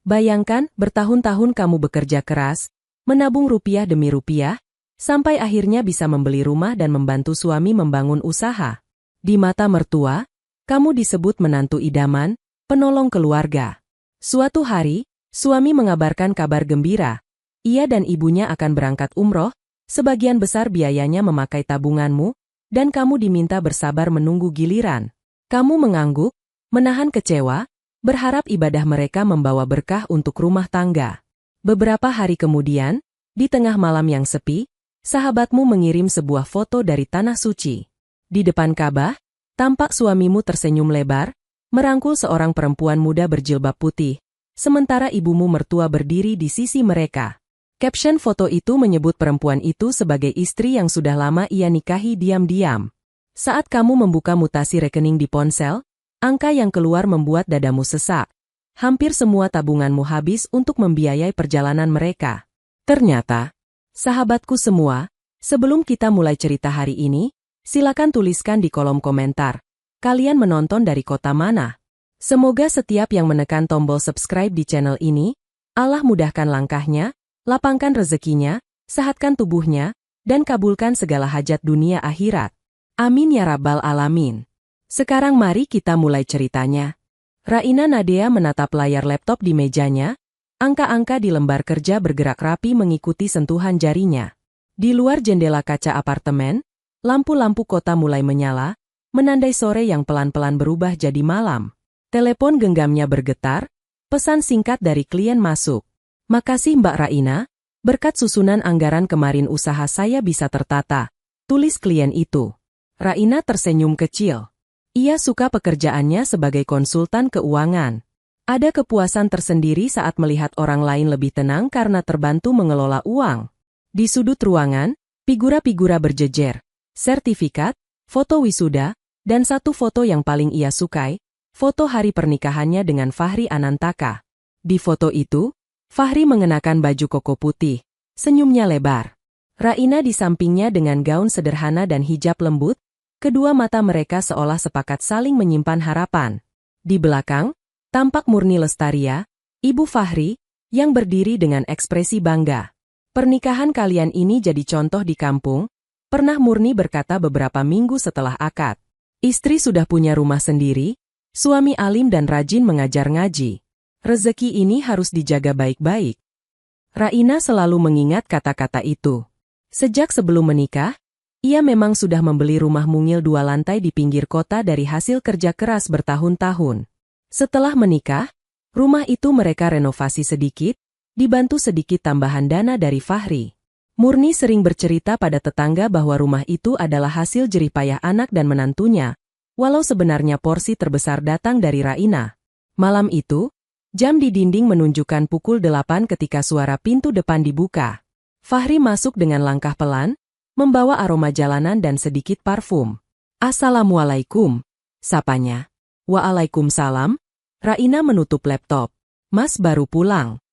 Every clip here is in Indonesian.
Bayangkan, bertahun-tahun kamu bekerja keras, menabung rupiah demi rupiah, sampai akhirnya bisa membeli rumah dan membantu suami membangun usaha. Di mata mertua, kamu disebut menantu idaman, penolong keluarga. Suatu hari, suami mengabarkan kabar gembira. Ia dan ibunya akan berangkat umroh, sebagian besar biayanya memakai tabunganmu, dan kamu diminta bersabar menunggu giliran. Kamu mengangguk, menahan kecewa, berharap ibadah mereka membawa berkah untuk rumah tangga. Beberapa hari kemudian, di tengah malam yang sepi, sahabatmu mengirim sebuah foto dari Tanah Suci. Di depan Ka'bah, tampak suamimu tersenyum lebar, merangkul seorang perempuan muda berjilbab putih, sementara ibumu mertua berdiri di sisi mereka. Caption foto itu menyebut perempuan itu sebagai istri yang sudah lama ia nikahi diam-diam. Saat kamu membuka mutasi rekening di ponsel, angka yang keluar membuat dadamu sesak. Hampir semua tabunganmu habis untuk membiayai perjalanan mereka. Ternyata, sahabatku semua, sebelum kita mulai cerita hari ini, silakan tuliskan di kolom komentar. Kalian menonton dari kota mana? Semoga setiap yang menekan tombol subscribe di channel ini, Allah mudahkan langkahnya, lapangkan rezekinya, sehatkan tubuhnya, dan kabulkan segala hajat dunia akhirat. Amin ya rabbal alamin. Sekarang mari kita mulai ceritanya. Raina Nadia menatap layar laptop di mejanya, angka-angka di lembar kerja bergerak rapi mengikuti sentuhan jarinya. Di luar jendela kaca apartemen, lampu-lampu kota mulai menyala, menandai sore yang pelan-pelan berubah jadi malam. Telepon genggamnya bergetar, pesan singkat dari klien masuk. Makasih Mbak Raina, berkat susunan anggaran kemarin usaha saya bisa tertata, tulis klien itu. Raina tersenyum kecil. Ia suka pekerjaannya sebagai konsultan keuangan. Ada kepuasan tersendiri saat melihat orang lain lebih tenang karena terbantu mengelola uang. Di sudut ruangan, figura-figura berjejer, sertifikat, foto wisuda, dan satu foto yang paling ia sukai, foto hari pernikahannya dengan Fahri Anantaka. Di foto itu, Fahri mengenakan baju koko putih, senyumnya lebar. Raina di sampingnya dengan gaun sederhana dan hijab lembut, kedua mata mereka seolah sepakat saling menyimpan harapan. Di belakang, tampak Murni Lestaria, ibu Fahri, yang berdiri dengan ekspresi bangga. Pernikahan kalian ini jadi contoh di kampung, pernah Murni berkata beberapa minggu setelah akad. Istri sudah punya rumah sendiri, suami alim dan rajin mengajar ngaji. Rezeki ini harus dijaga baik-baik. Raina selalu mengingat kata-kata itu. Sejak sebelum menikah, ia memang sudah membeli rumah mungil 2 lantai di pinggir kota dari hasil kerja keras bertahun-tahun. Setelah menikah, rumah itu mereka renovasi sedikit, dibantu sedikit tambahan dana dari Fahri. Murni sering bercerita pada tetangga bahwa rumah itu adalah hasil jerih payah anak dan menantunya, walau sebenarnya porsi terbesar datang dari Raina. Malam itu, jam di dinding menunjukkan pukul 8 ketika suara pintu depan dibuka. Fahri masuk dengan langkah pelan, membawa aroma jalanan dan sedikit parfum. Assalamualaikum, sapanya. Waalaikumsalam. Raina menutup laptop. Mas baru pulang.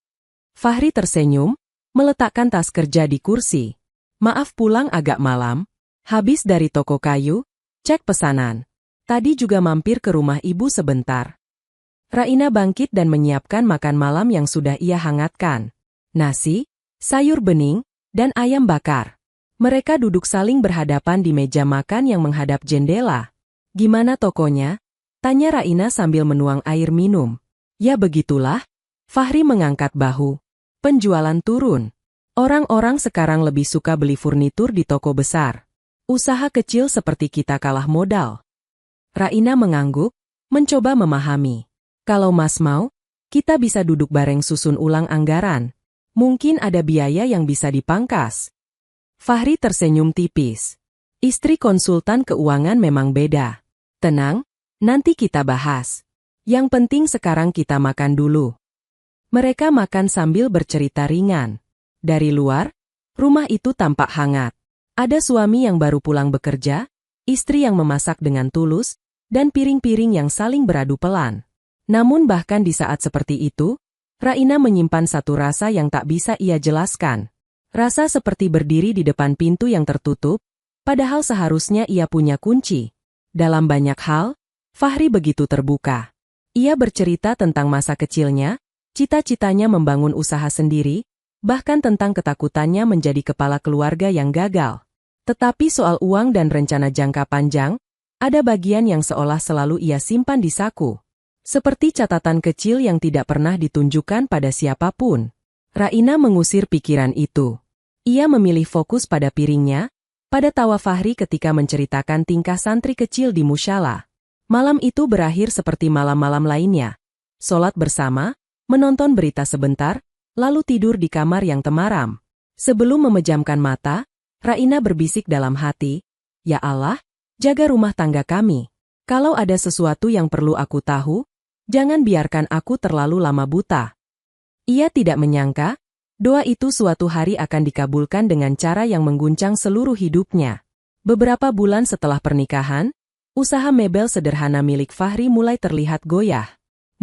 Fahri tersenyum, meletakkan tas kerja di kursi. Maaf pulang agak malam. Habis dari toko kayu, cek pesanan. Tadi juga mampir ke rumah ibu sebentar. Raina bangkit dan menyiapkan makan malam yang sudah ia hangatkan. Nasi, sayur bening, dan ayam bakar. Mereka duduk saling berhadapan di meja makan yang menghadap jendela. Gimana tokonya? Tanya Raina sambil menuang air minum. Ya begitulah. Fahri mengangkat bahu. Penjualan turun. Orang-orang sekarang lebih suka beli furnitur di toko besar. Usaha kecil seperti kita kalah modal. Raina mengangguk, mencoba memahami. Kalau Mas mau, kita bisa duduk bareng susun ulang anggaran. Mungkin ada biaya yang bisa dipangkas. Fahri tersenyum tipis. Istri konsultan keuangan memang beda. Tenang, nanti kita bahas. Yang penting sekarang kita makan dulu. Mereka makan sambil bercerita ringan. Dari luar, rumah itu tampak hangat. Ada suami yang baru pulang bekerja, istri yang memasak dengan tulus, dan piring-piring yang saling beradu pelan. Namun bahkan di saat seperti itu, Raina menyimpan satu rasa yang tak bisa ia jelaskan. Rasa seperti berdiri di depan pintu yang tertutup, padahal seharusnya ia punya kunci. Dalam banyak hal, Fahri begitu terbuka. Ia bercerita tentang masa kecilnya, cita-citanya membangun usaha sendiri, bahkan tentang ketakutannya menjadi kepala keluarga yang gagal. Tetapi soal uang dan rencana jangka panjang, ada bagian yang seolah selalu ia simpan di saku. Seperti catatan kecil yang tidak pernah ditunjukkan pada siapapun. Raina mengusir pikiran itu. Ia memilih fokus pada piringnya, pada tawa Fahri ketika menceritakan tingkah santri kecil di musyalah. Malam itu berakhir seperti malam-malam lainnya. Sholat bersama, menonton berita sebentar, lalu tidur di kamar yang temaram. Sebelum memejamkan mata, Raina berbisik dalam hati, "Ya Allah, jaga rumah tangga kami. Kalau ada sesuatu yang perlu aku tahu, jangan biarkan aku terlalu lama buta." Ia tidak menyangka, doa itu suatu hari akan dikabulkan dengan cara yang mengguncang seluruh hidupnya. Beberapa bulan setelah pernikahan, usaha mebel sederhana milik Fahri mulai terlihat goyah.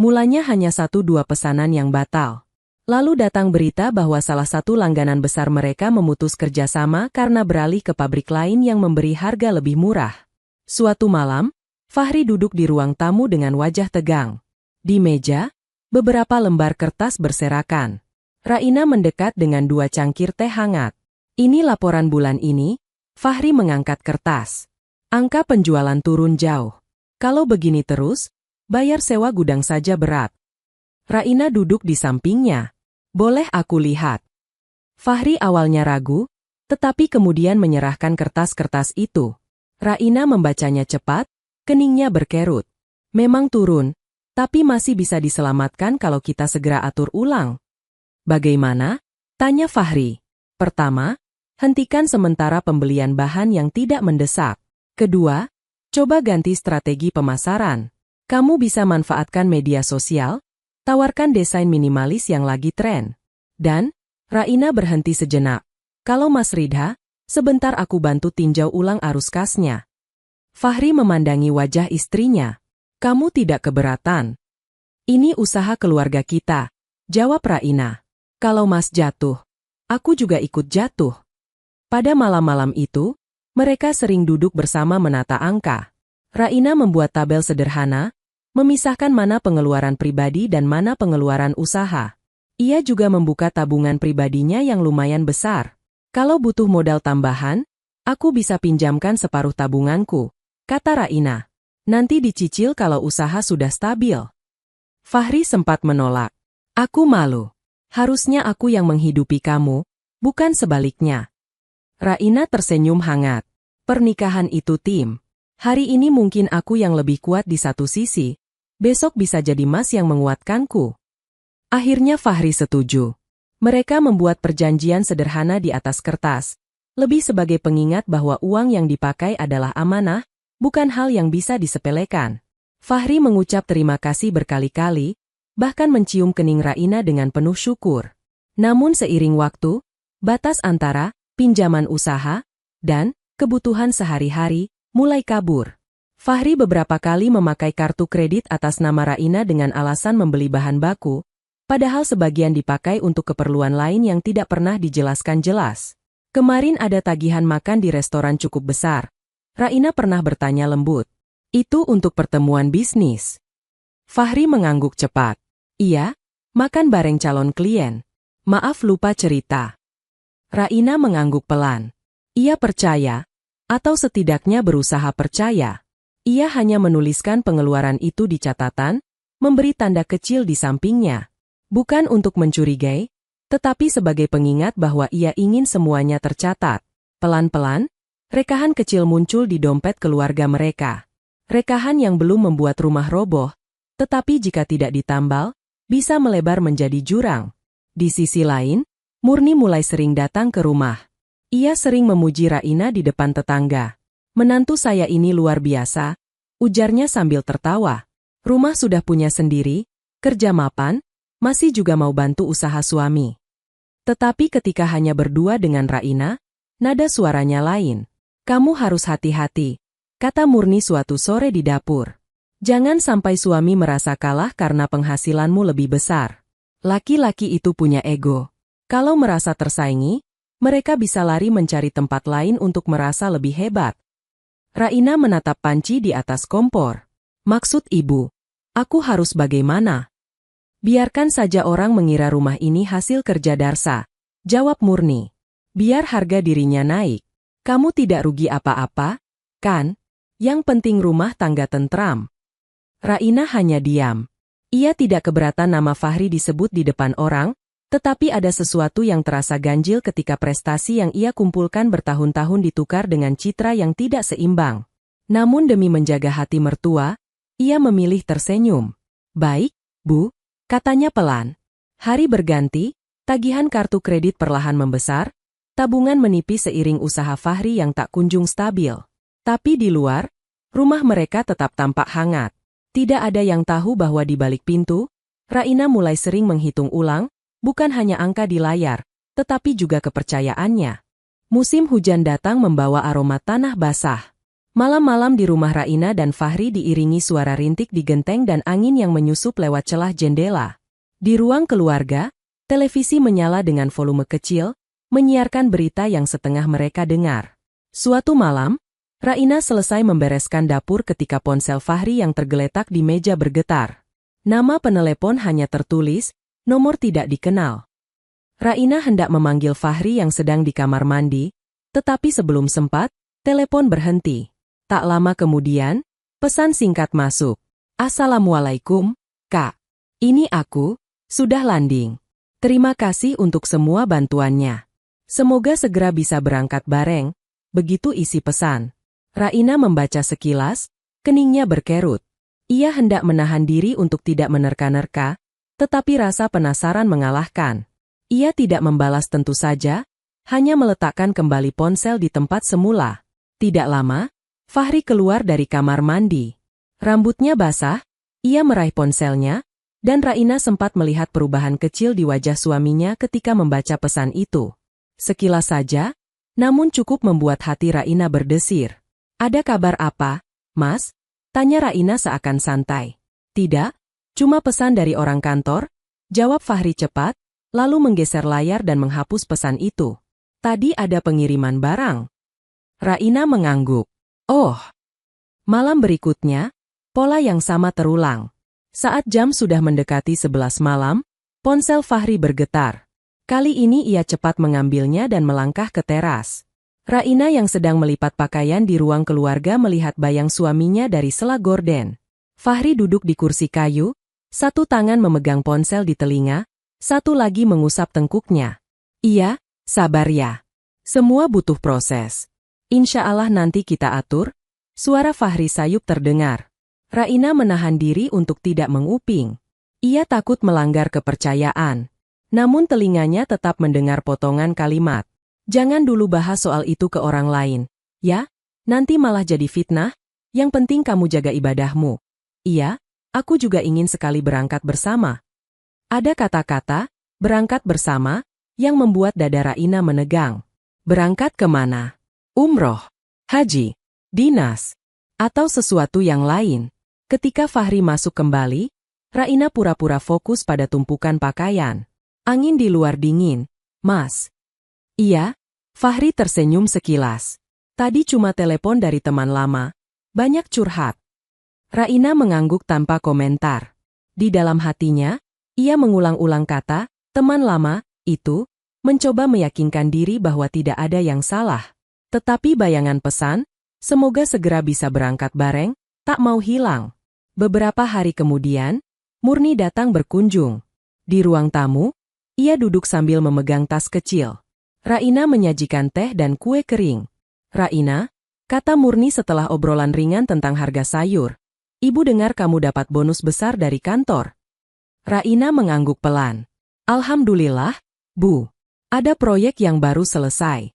Mulanya hanya 1-2 pesanan yang batal. Lalu datang berita bahwa salah satu langganan besar mereka memutus kerjasama karena beralih ke pabrik lain yang memberi harga lebih murah. Suatu malam, Fahri duduk di ruang tamu dengan wajah tegang. Di meja, beberapa lembar kertas berserakan. Raina mendekat dengan 2 cangkir teh hangat. "Ini laporan bulan ini." Fahri mengangkat kertas. "Angka penjualan turun jauh. Kalau begini terus, bayar sewa gudang saja berat." Raina duduk di sampingnya. "Boleh aku lihat?" Fahri awalnya ragu, tetapi kemudian menyerahkan kertas-kertas itu. Raina membacanya cepat, keningnya berkerut. "Memang turun, tapi masih bisa diselamatkan kalau kita segera atur ulang." "Bagaimana?" tanya Fahri. "Pertama, hentikan sementara pembelian bahan yang tidak mendesak. Kedua, coba ganti strategi pemasaran. Kamu bisa manfaatkan media sosial, tawarkan desain minimalis yang lagi tren. Dan," Raina berhenti sejenak, "kalau Mas Ridha, sebentar aku bantu tinjau ulang arus kasnya." Fahri memandangi wajah istrinya. "Kamu tidak keberatan?" "Ini usaha keluarga kita," jawab Raina. "Kalau Mas jatuh, aku juga ikut jatuh." Pada malam-malam itu, mereka sering duduk bersama menata angka. Raina membuat tabel sederhana, memisahkan mana pengeluaran pribadi dan mana pengeluaran usaha. Ia juga membuka tabungan pribadinya yang lumayan besar. "Kalau butuh modal tambahan, aku bisa pinjamkan separuh tabunganku," kata Raina. "Nanti dicicil kalau usaha sudah stabil." Fahri sempat menolak. "Aku malu. Harusnya aku yang menghidupi kamu, bukan sebaliknya." Raina tersenyum hangat. "Pernikahan itu tim. Hari ini mungkin aku yang lebih kuat di satu sisi. Besok bisa jadi Mas yang menguatkanku." Akhirnya Fahri setuju. Mereka membuat perjanjian sederhana di atas kertas, lebih sebagai pengingat bahwa uang yang dipakai adalah amanah, bukan hal yang bisa disepelekan. Fahri mengucap terima kasih berkali-kali, bahkan mencium kening Raina dengan penuh syukur. Namun seiring waktu, batas antara pinjaman usaha dan kebutuhan sehari-hari mulai kabur. Fahri beberapa kali memakai kartu kredit atas nama Raina dengan alasan membeli bahan baku, padahal sebagian dipakai untuk keperluan lain yang tidak pernah dijelaskan jelas. Kemarin ada tagihan makan di restoran cukup besar. Raina pernah bertanya lembut, "Itu untuk pertemuan bisnis?" Fahri mengangguk cepat. "Iya, makan bareng calon klien. Maaf lupa cerita." Raina mengangguk pelan. Ia percaya, atau setidaknya berusaha percaya. Ia hanya menuliskan pengeluaran itu di catatan, memberi tanda kecil di sampingnya. Bukan untuk mencurigai, tetapi sebagai pengingat bahwa ia ingin semuanya tercatat. Pelan-pelan, rekahan kecil muncul di dompet keluarga mereka. Rekahan yang belum membuat rumah roboh, tetapi jika tidak ditambal, bisa melebar menjadi jurang. Di sisi lain, Murni mulai sering datang ke rumah. Ia sering memuji Raina di depan tetangga. "Menantu saya ini luar biasa," ujarnya sambil tertawa. "Rumah sudah punya sendiri, kerja mapan, masih juga mau bantu usaha suami." Tetapi ketika hanya berdua dengan Raina, nada suaranya lain. "Kamu harus hati-hati," kata Murni suatu sore di dapur. "Jangan sampai suami merasa kalah karena penghasilanmu lebih besar. Laki-laki itu punya ego. Kalau merasa tersaingi, mereka bisa lari mencari tempat lain untuk merasa lebih hebat." Raina menatap panci di atas kompor. "Maksud ibu, aku harus bagaimana?" Biarkan saja orang mengira rumah ini hasil kerja Darsa, jawab Murni. Biar harga dirinya naik. Kamu tidak rugi apa-apa, kan? Yang penting rumah tangga tentram. Raina hanya diam. Ia tidak keberatan nama Fahri disebut di depan orang, tetapi ada sesuatu yang terasa ganjil ketika prestasi yang ia kumpulkan bertahun-tahun ditukar dengan citra yang tidak seimbang. Namun demi menjaga hati mertua, ia memilih tersenyum. Baik, Bu, katanya pelan. Hari berganti, tagihan kartu kredit perlahan membesar, tabungan menipis seiring usaha Fahri yang tak kunjung stabil. Tapi di luar, rumah mereka tetap tampak hangat. Tidak ada yang tahu bahwa di balik pintu, Raina mulai sering menghitung ulang, bukan hanya angka di layar, tetapi juga kepercayaannya. Musim hujan datang membawa aroma tanah basah. Malam-malam di rumah Raina dan Fahri diiringi suara rintik di genteng dan angin yang menyusup lewat celah jendela. Di ruang keluarga, televisi menyala dengan volume kecil, menyiarkan berita yang setengah mereka dengar. Suatu malam, Raina selesai membereskan dapur ketika ponsel Fahri yang tergeletak di meja bergetar. Nama penelepon hanya tertulis, nomor tidak dikenal. Raina hendak memanggil Fahri yang sedang di kamar mandi, tetapi sebelum sempat, telepon berhenti. Tak lama kemudian, pesan singkat masuk. Assalamualaikum, Kak. Ini aku, sudah landing. Terima kasih untuk semua bantuannya. Semoga segera bisa berangkat bareng, begitu isi pesan. Raina membaca sekilas, keningnya berkerut. Ia hendak menahan diri untuk tidak menerka-nerka, tetapi rasa penasaran mengalahkan. Ia tidak membalas tentu saja, hanya meletakkan kembali ponsel di tempat semula. Tidak lama, Fahri keluar dari kamar mandi. Rambutnya basah, ia meraih ponselnya, dan Raina sempat melihat perubahan kecil di wajah suaminya ketika membaca pesan itu. Sekilas saja, namun cukup membuat hati Raina berdesir. Ada kabar apa, Mas? Tanya Raina seakan santai. Tidak, cuma pesan dari orang kantor, jawab Fahri cepat, lalu menggeser layar dan menghapus pesan itu. Tadi ada pengiriman barang. Raina mengangguk. Oh. Malam berikutnya, pola yang sama terulang. Saat jam sudah mendekati 11 malam, ponsel Fahri bergetar. Kali ini ia cepat mengambilnya dan melangkah ke teras. Raina yang sedang melipat pakaian di ruang keluarga melihat bayang suaminya dari sela gorden. Fahri duduk di kursi kayu, satu tangan memegang ponsel di telinga, satu lagi mengusap tengkuknya. Iya, sabar ya. Semua butuh proses. Insya Allah nanti kita atur. Suara Fahri sayup terdengar. Raina menahan diri untuk tidak menguping. Ia takut melanggar kepercayaan. Namun telinganya tetap mendengar potongan kalimat. Jangan dulu bahas soal itu ke orang lain. Ya, nanti malah jadi fitnah. Yang penting kamu jaga ibadahmu. Iya, aku juga ingin sekali berangkat bersama. Ada kata-kata, berangkat bersama, yang membuat dada Raina menegang. Berangkat kemana? Umroh, haji, dinas, atau sesuatu yang lain. Ketika Fahri masuk kembali, Raina pura-pura fokus pada tumpukan pakaian. Angin di luar dingin. Mas. Iya, Fahri tersenyum sekilas. Tadi cuma telepon dari teman lama. Banyak curhat. Raina mengangguk tanpa komentar. Di dalam hatinya, ia mengulang-ulang kata, teman lama, itu, mencoba meyakinkan diri bahwa tidak ada yang salah. Tetapi bayangan pesan, semoga segera bisa berangkat bareng, tak mau hilang. Beberapa hari kemudian, Murni datang berkunjung. Di ruang tamu, ia duduk sambil memegang tas kecil. Raina menyajikan teh dan kue kering. Raina, kata Murni setelah obrolan ringan tentang harga sayur. Ibu dengar kamu dapat bonus besar dari kantor. Raina mengangguk pelan. Alhamdulillah, Bu. Ada proyek yang baru selesai.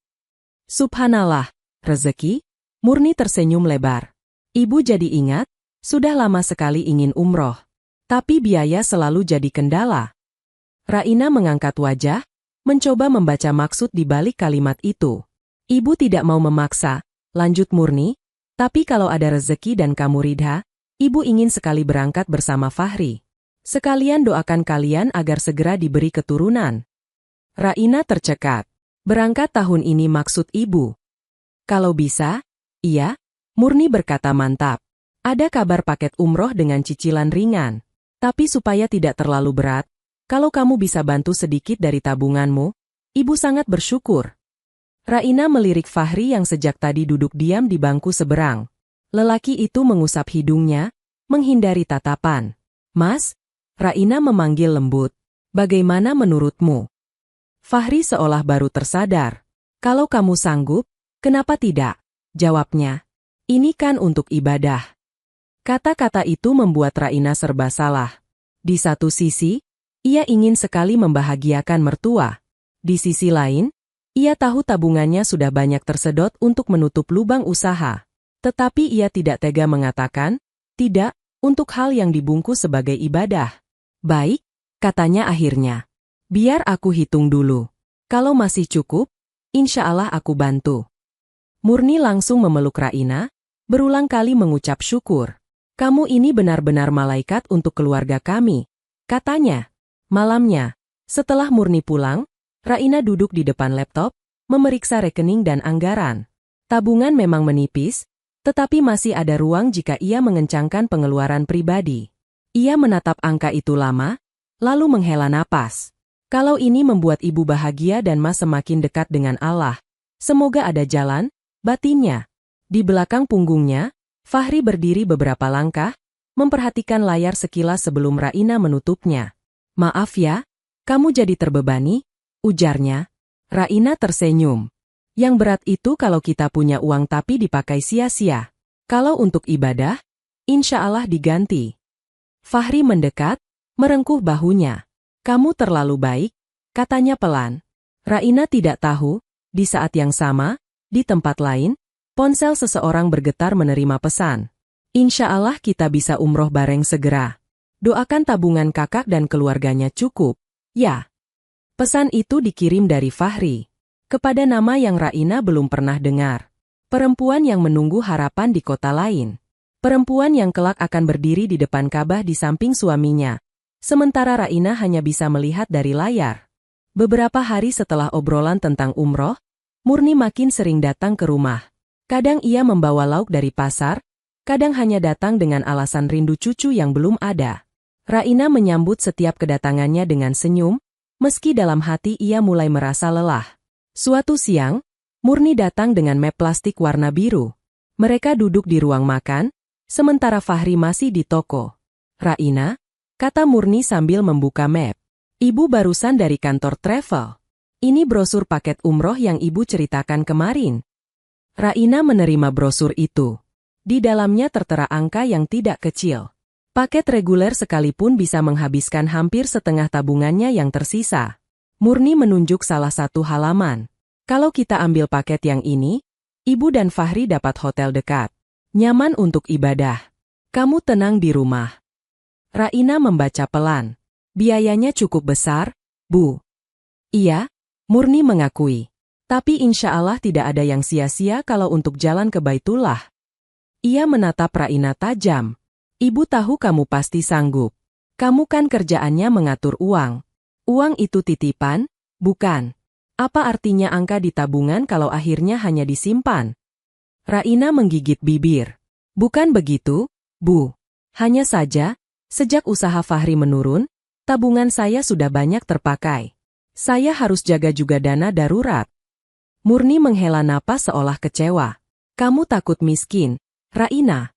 Subhanallah, rezeki? Murni tersenyum lebar. Ibu jadi ingat, sudah lama sekali ingin umroh. Tapi biaya selalu jadi kendala. Raina mengangkat wajah, mencoba membaca maksud di balik kalimat itu. Ibu tidak mau memaksa, lanjut Murni, tapi kalau ada rezeki dan kamu ridha, ibu ingin sekali berangkat bersama Fahri. Sekalian doakan kalian agar segera diberi keturunan. Raina tercekat. Berangkat tahun ini maksud ibu. Kalau bisa, iya, Murni berkata mantap. Ada kabar paket umroh dengan cicilan ringan. Tapi supaya tidak terlalu berat, kalau kamu bisa bantu sedikit dari tabunganmu, ibu sangat bersyukur. Raina melirik Fahri yang sejak tadi duduk diam di bangku seberang. Lelaki itu mengusap hidungnya, menghindari tatapan. Mas, Raina memanggil lembut. Bagaimana menurutmu? Fahri seolah baru tersadar. Kalau kamu sanggup, kenapa tidak? Jawabnya. Ini kan untuk ibadah. Kata-kata itu membuat Raina serba salah. Di satu sisi, ia ingin sekali membahagiakan mertua. Di sisi lain, ia tahu tabungannya sudah banyak tersedot untuk menutup lubang usaha. Tetapi ia tidak tega mengatakan, tidak, untuk hal yang dibungkus sebagai ibadah. Baik, katanya akhirnya. Biar aku hitung dulu. Kalau masih cukup, insya Allah aku bantu. Murni langsung memeluk Raina, berulang kali mengucap syukur. Kamu ini benar-benar malaikat untuk keluarga kami, katanya. Malamnya, setelah Murni pulang, Raina duduk di depan laptop, memeriksa rekening dan anggaran. Tabungan memang menipis, tetapi masih ada ruang jika ia mengencangkan pengeluaran pribadi. Ia menatap angka itu lama, lalu menghela napas. Kalau ini membuat ibu bahagia dan Mas semakin dekat dengan Allah, semoga ada jalan, batinnya. Di belakang punggungnya, Fahri berdiri beberapa langkah, memperhatikan layar sekilas sebelum Raina menutupnya. Maaf ya, kamu jadi terbebani, ujarnya. Raina tersenyum. Yang berat itu kalau kita punya uang tapi dipakai sia-sia. Kalau untuk ibadah, insya Allah diganti. Fahri mendekat, merengkuh bahunya. Kamu terlalu baik, katanya pelan. Raina tidak tahu, di saat yang sama, di tempat lain, ponsel seseorang bergetar menerima pesan. Insya Allah kita bisa umroh bareng segera. Doakan tabungan kakak dan keluarganya cukup, ya. Pesan itu dikirim dari Fahri. Kepada nama yang Raina belum pernah dengar. Perempuan yang menunggu harapan di kota lain. Perempuan yang kelak akan berdiri di depan Ka'bah di samping suaminya. Sementara Raina hanya bisa melihat dari layar. Beberapa hari setelah obrolan tentang umroh, Murni makin sering datang ke rumah. Kadang ia membawa lauk dari pasar, kadang hanya datang dengan alasan rindu cucu yang belum ada. Raina menyambut setiap kedatangannya dengan senyum, meski dalam hati ia mulai merasa lelah. Suatu siang, Murni datang dengan map plastik warna biru. Mereka duduk di ruang makan, sementara Fahri masih di toko. Raina, kata Murni sambil membuka map. Ibu barusan dari kantor travel. Ini brosur paket umroh yang ibu ceritakan kemarin. Raina menerima brosur itu. Di dalamnya tertera angka yang tidak kecil. Paket reguler sekalipun bisa menghabiskan hampir setengah tabungannya yang tersisa. Murni menunjuk salah satu halaman. Kalau kita ambil paket yang ini, ibu dan Fahri dapat hotel dekat. Nyaman untuk ibadah. Kamu tenang di rumah. Raina membaca pelan. Biayanya cukup besar, Bu. Iya, Murni mengakui. Tapi insya Allah tidak ada yang sia-sia kalau untuk jalan ke Baitullah. Ia menatap Raina tajam. Ibu tahu kamu pasti sanggup. Kamu kan kerjaannya mengatur uang. Uang itu titipan, bukan? Apa artinya angka di tabungan kalau akhirnya hanya disimpan? Raina menggigit bibir. Bukan begitu, Bu. Hanya saja, sejak usaha Fahri menurun, tabungan saya sudah banyak terpakai. Saya harus jaga juga dana darurat. Murni menghela napas seolah kecewa. Kamu takut miskin, Raina?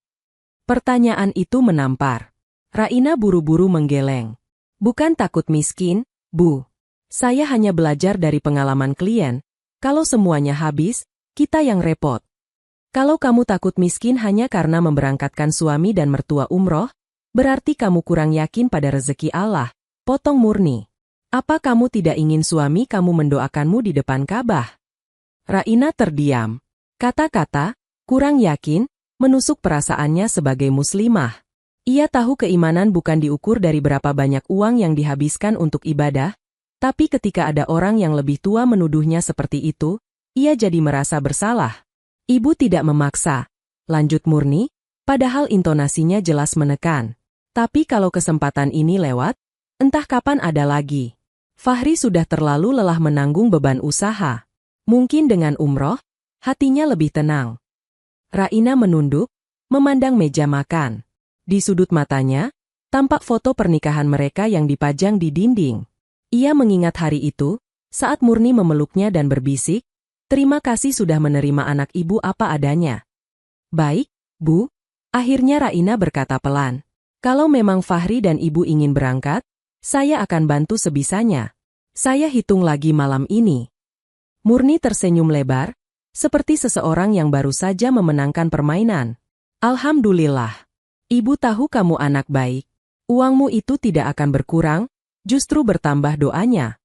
Pertanyaan itu menampar. Raina buru-buru menggeleng. Bukan takut miskin, Bu. Saya hanya belajar dari pengalaman klien. Kalau semuanya habis, kita yang repot. Kalau kamu takut miskin hanya karena memberangkatkan suami dan mertua umroh, berarti kamu kurang yakin pada rezeki Allah, potong Murni. Apa kamu tidak ingin suami kamu mendoakanmu di depan Ka'bah? Raina terdiam. Kata-kata, kurang yakin, menusuk perasaannya sebagai muslimah. Ia tahu keimanan bukan diukur dari berapa banyak uang yang dihabiskan untuk ibadah, tapi ketika ada orang yang lebih tua menuduhnya seperti itu, ia jadi merasa bersalah. Ibu tidak memaksa, lanjut Murni, padahal intonasinya jelas menekan. Tapi kalau kesempatan ini lewat, entah kapan ada lagi. Fahri sudah terlalu lelah menanggung beban usaha. Mungkin dengan umroh, hatinya lebih tenang. Raina menunduk, memandang meja makan. Di sudut matanya, tampak foto pernikahan mereka yang dipajang di dinding. Ia mengingat hari itu, saat Murni memeluknya dan berbisik, "Terima kasih sudah menerima anak ibu apa adanya." "Baik, Bu," akhirnya Raina berkata pelan. "Kalau memang Fahri dan ibu ingin berangkat, saya akan bantu sebisanya. Saya hitung lagi malam ini." Murni tersenyum lebar, seperti seseorang yang baru saja memenangkan permainan. "Alhamdulillah. Ibu tahu kamu anak baik. Uangmu itu tidak akan berkurang, justru bertambah doanya."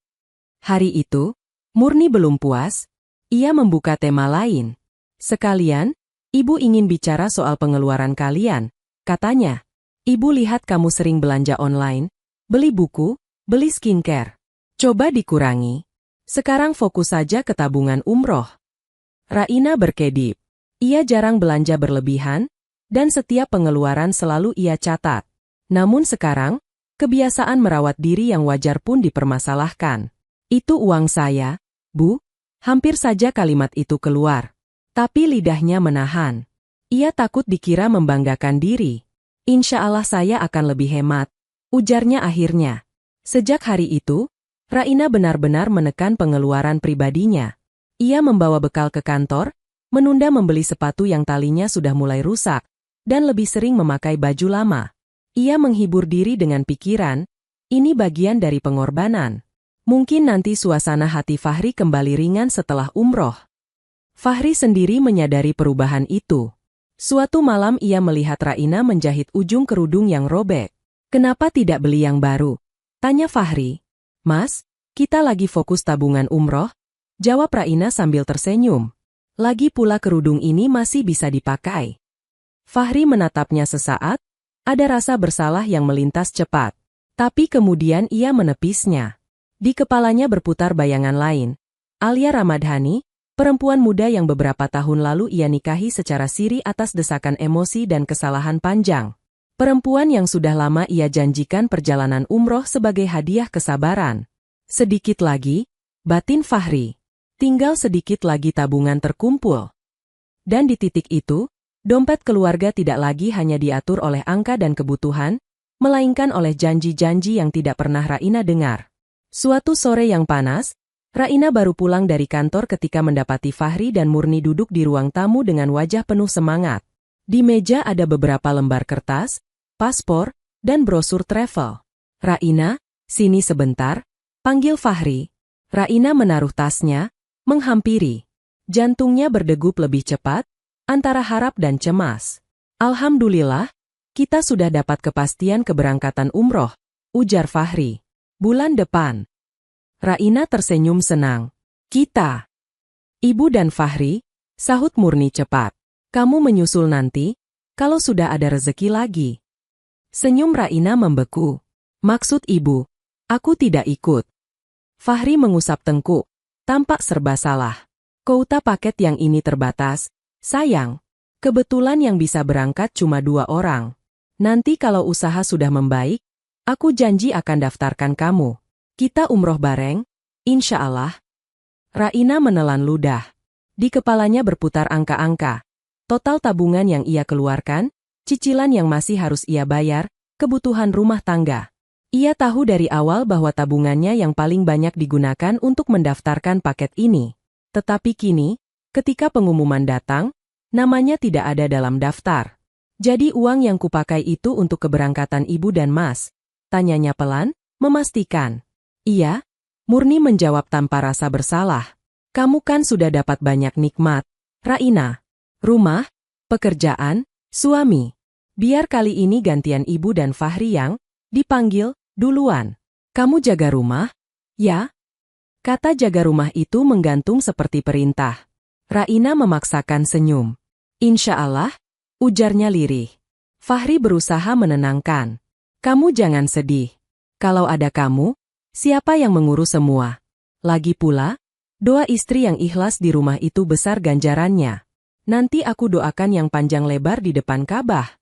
Hari itu, Murni belum puas. Ia membuka tema lain. "Sekalian, ibu ingin bicara soal pengeluaran kalian," katanya. "Ibu lihat kamu sering belanja online, beli buku, beli skincare. Coba dikurangi. Sekarang fokus saja ke tabungan umroh." Raina berkedip. Ia jarang belanja berlebihan, dan setiap pengeluaran selalu ia catat. Namun sekarang, kebiasaan merawat diri yang wajar pun dipermasalahkan. "Itu uang saya, Bu." Hampir saja kalimat itu keluar. Tapi lidahnya menahan. Ia takut dikira membanggakan diri. "Insya Allah saya akan lebih hemat," ujarnya akhirnya. Sejak hari itu, Raina benar-benar menekan pengeluaran pribadinya. Ia membawa bekal ke kantor, menunda membeli sepatu yang talinya sudah mulai rusak, dan lebih sering memakai baju lama. Ia menghibur diri dengan pikiran, ini bagian dari pengorbanan. Mungkin nanti suasana hati Fahri kembali ringan setelah umroh. Fahri sendiri menyadari perubahan itu. Suatu malam ia melihat Raina menjahit ujung kerudung yang robek. "Kenapa tidak beli yang baru?" tanya Fahri. "Mas, kita lagi fokus tabungan umroh," jawab Raina sambil tersenyum. "Lagi pula kerudung ini masih bisa dipakai." Fahri menatapnya sesaat, ada rasa bersalah yang melintas cepat. Tapi kemudian ia menepisnya. Di kepalanya berputar bayangan lain. Alia Ramadhani, perempuan muda yang beberapa tahun lalu ia nikahi secara siri atas desakan emosi dan kesalahan panjang. Perempuan yang sudah lama ia janjikan perjalanan umroh sebagai hadiah kesabaran. Sedikit lagi, batin Fahri. Tinggal sedikit lagi tabungan terkumpul. Dan di titik itu, dompet keluarga tidak lagi hanya diatur oleh angka dan kebutuhan, melainkan oleh janji-janji yang tidak pernah Raina dengar. Suatu sore yang panas, Raina baru pulang dari kantor ketika mendapati Fahri dan Murni duduk di ruang tamu dengan wajah penuh semangat. Di meja ada beberapa lembar kertas, paspor, dan brosur travel. "Raina, sini sebentar," panggil Fahri. Raina menaruh tasnya, menghampiri. Jantungnya berdegup lebih cepat, antara harap dan cemas. "Alhamdulillah, kita sudah dapat kepastian keberangkatan umroh," ujar Fahri. "Bulan depan." Raina tersenyum senang. "Kita." "Ibu dan Fahri," sahut Murni cepat. "Kamu menyusul nanti, kalau sudah ada rezeki lagi." Senyum Raina membeku. "Maksud ibu, aku tidak ikut." Fahri mengusap tengkuk. Tampak serba salah. "Kuota paket yang ini terbatas, sayang. Kebetulan yang bisa berangkat cuma 2 orang. Nanti kalau usaha sudah membaik, aku janji akan daftarkan kamu. Kita umroh bareng, insya Allah." Raina menelan ludah. Di kepalanya berputar angka-angka. Total tabungan yang ia keluarkan, cicilan yang masih harus ia bayar, kebutuhan rumah tangga. Ia tahu dari awal bahwa tabungannya yang paling banyak digunakan untuk mendaftarkan paket ini. Tetapi kini, ketika pengumuman datang, namanya tidak ada dalam daftar. "Jadi uang yang kupakai itu untuk keberangkatan ibu dan mas?" tanyanya pelan, memastikan. "Iya," Murni menjawab tanpa rasa bersalah. "Kamu kan sudah dapat banyak nikmat, Raina. Rumah, pekerjaan, suami. Biar kali ini gantian ibu dan Fahri yang dipanggil duluan. Kamu jaga rumah, ya?" Kata jaga rumah itu menggantung seperti perintah. Raina memaksakan senyum. "Insya Allah," ujarnya lirih. Fahri berusaha menenangkan. "Kamu jangan sedih. Kalau ada kamu, siapa yang mengurus semua? Lagi pula, doa istri yang ikhlas di rumah itu besar ganjarannya. Nanti aku doakan yang panjang lebar di depan Ka'bah."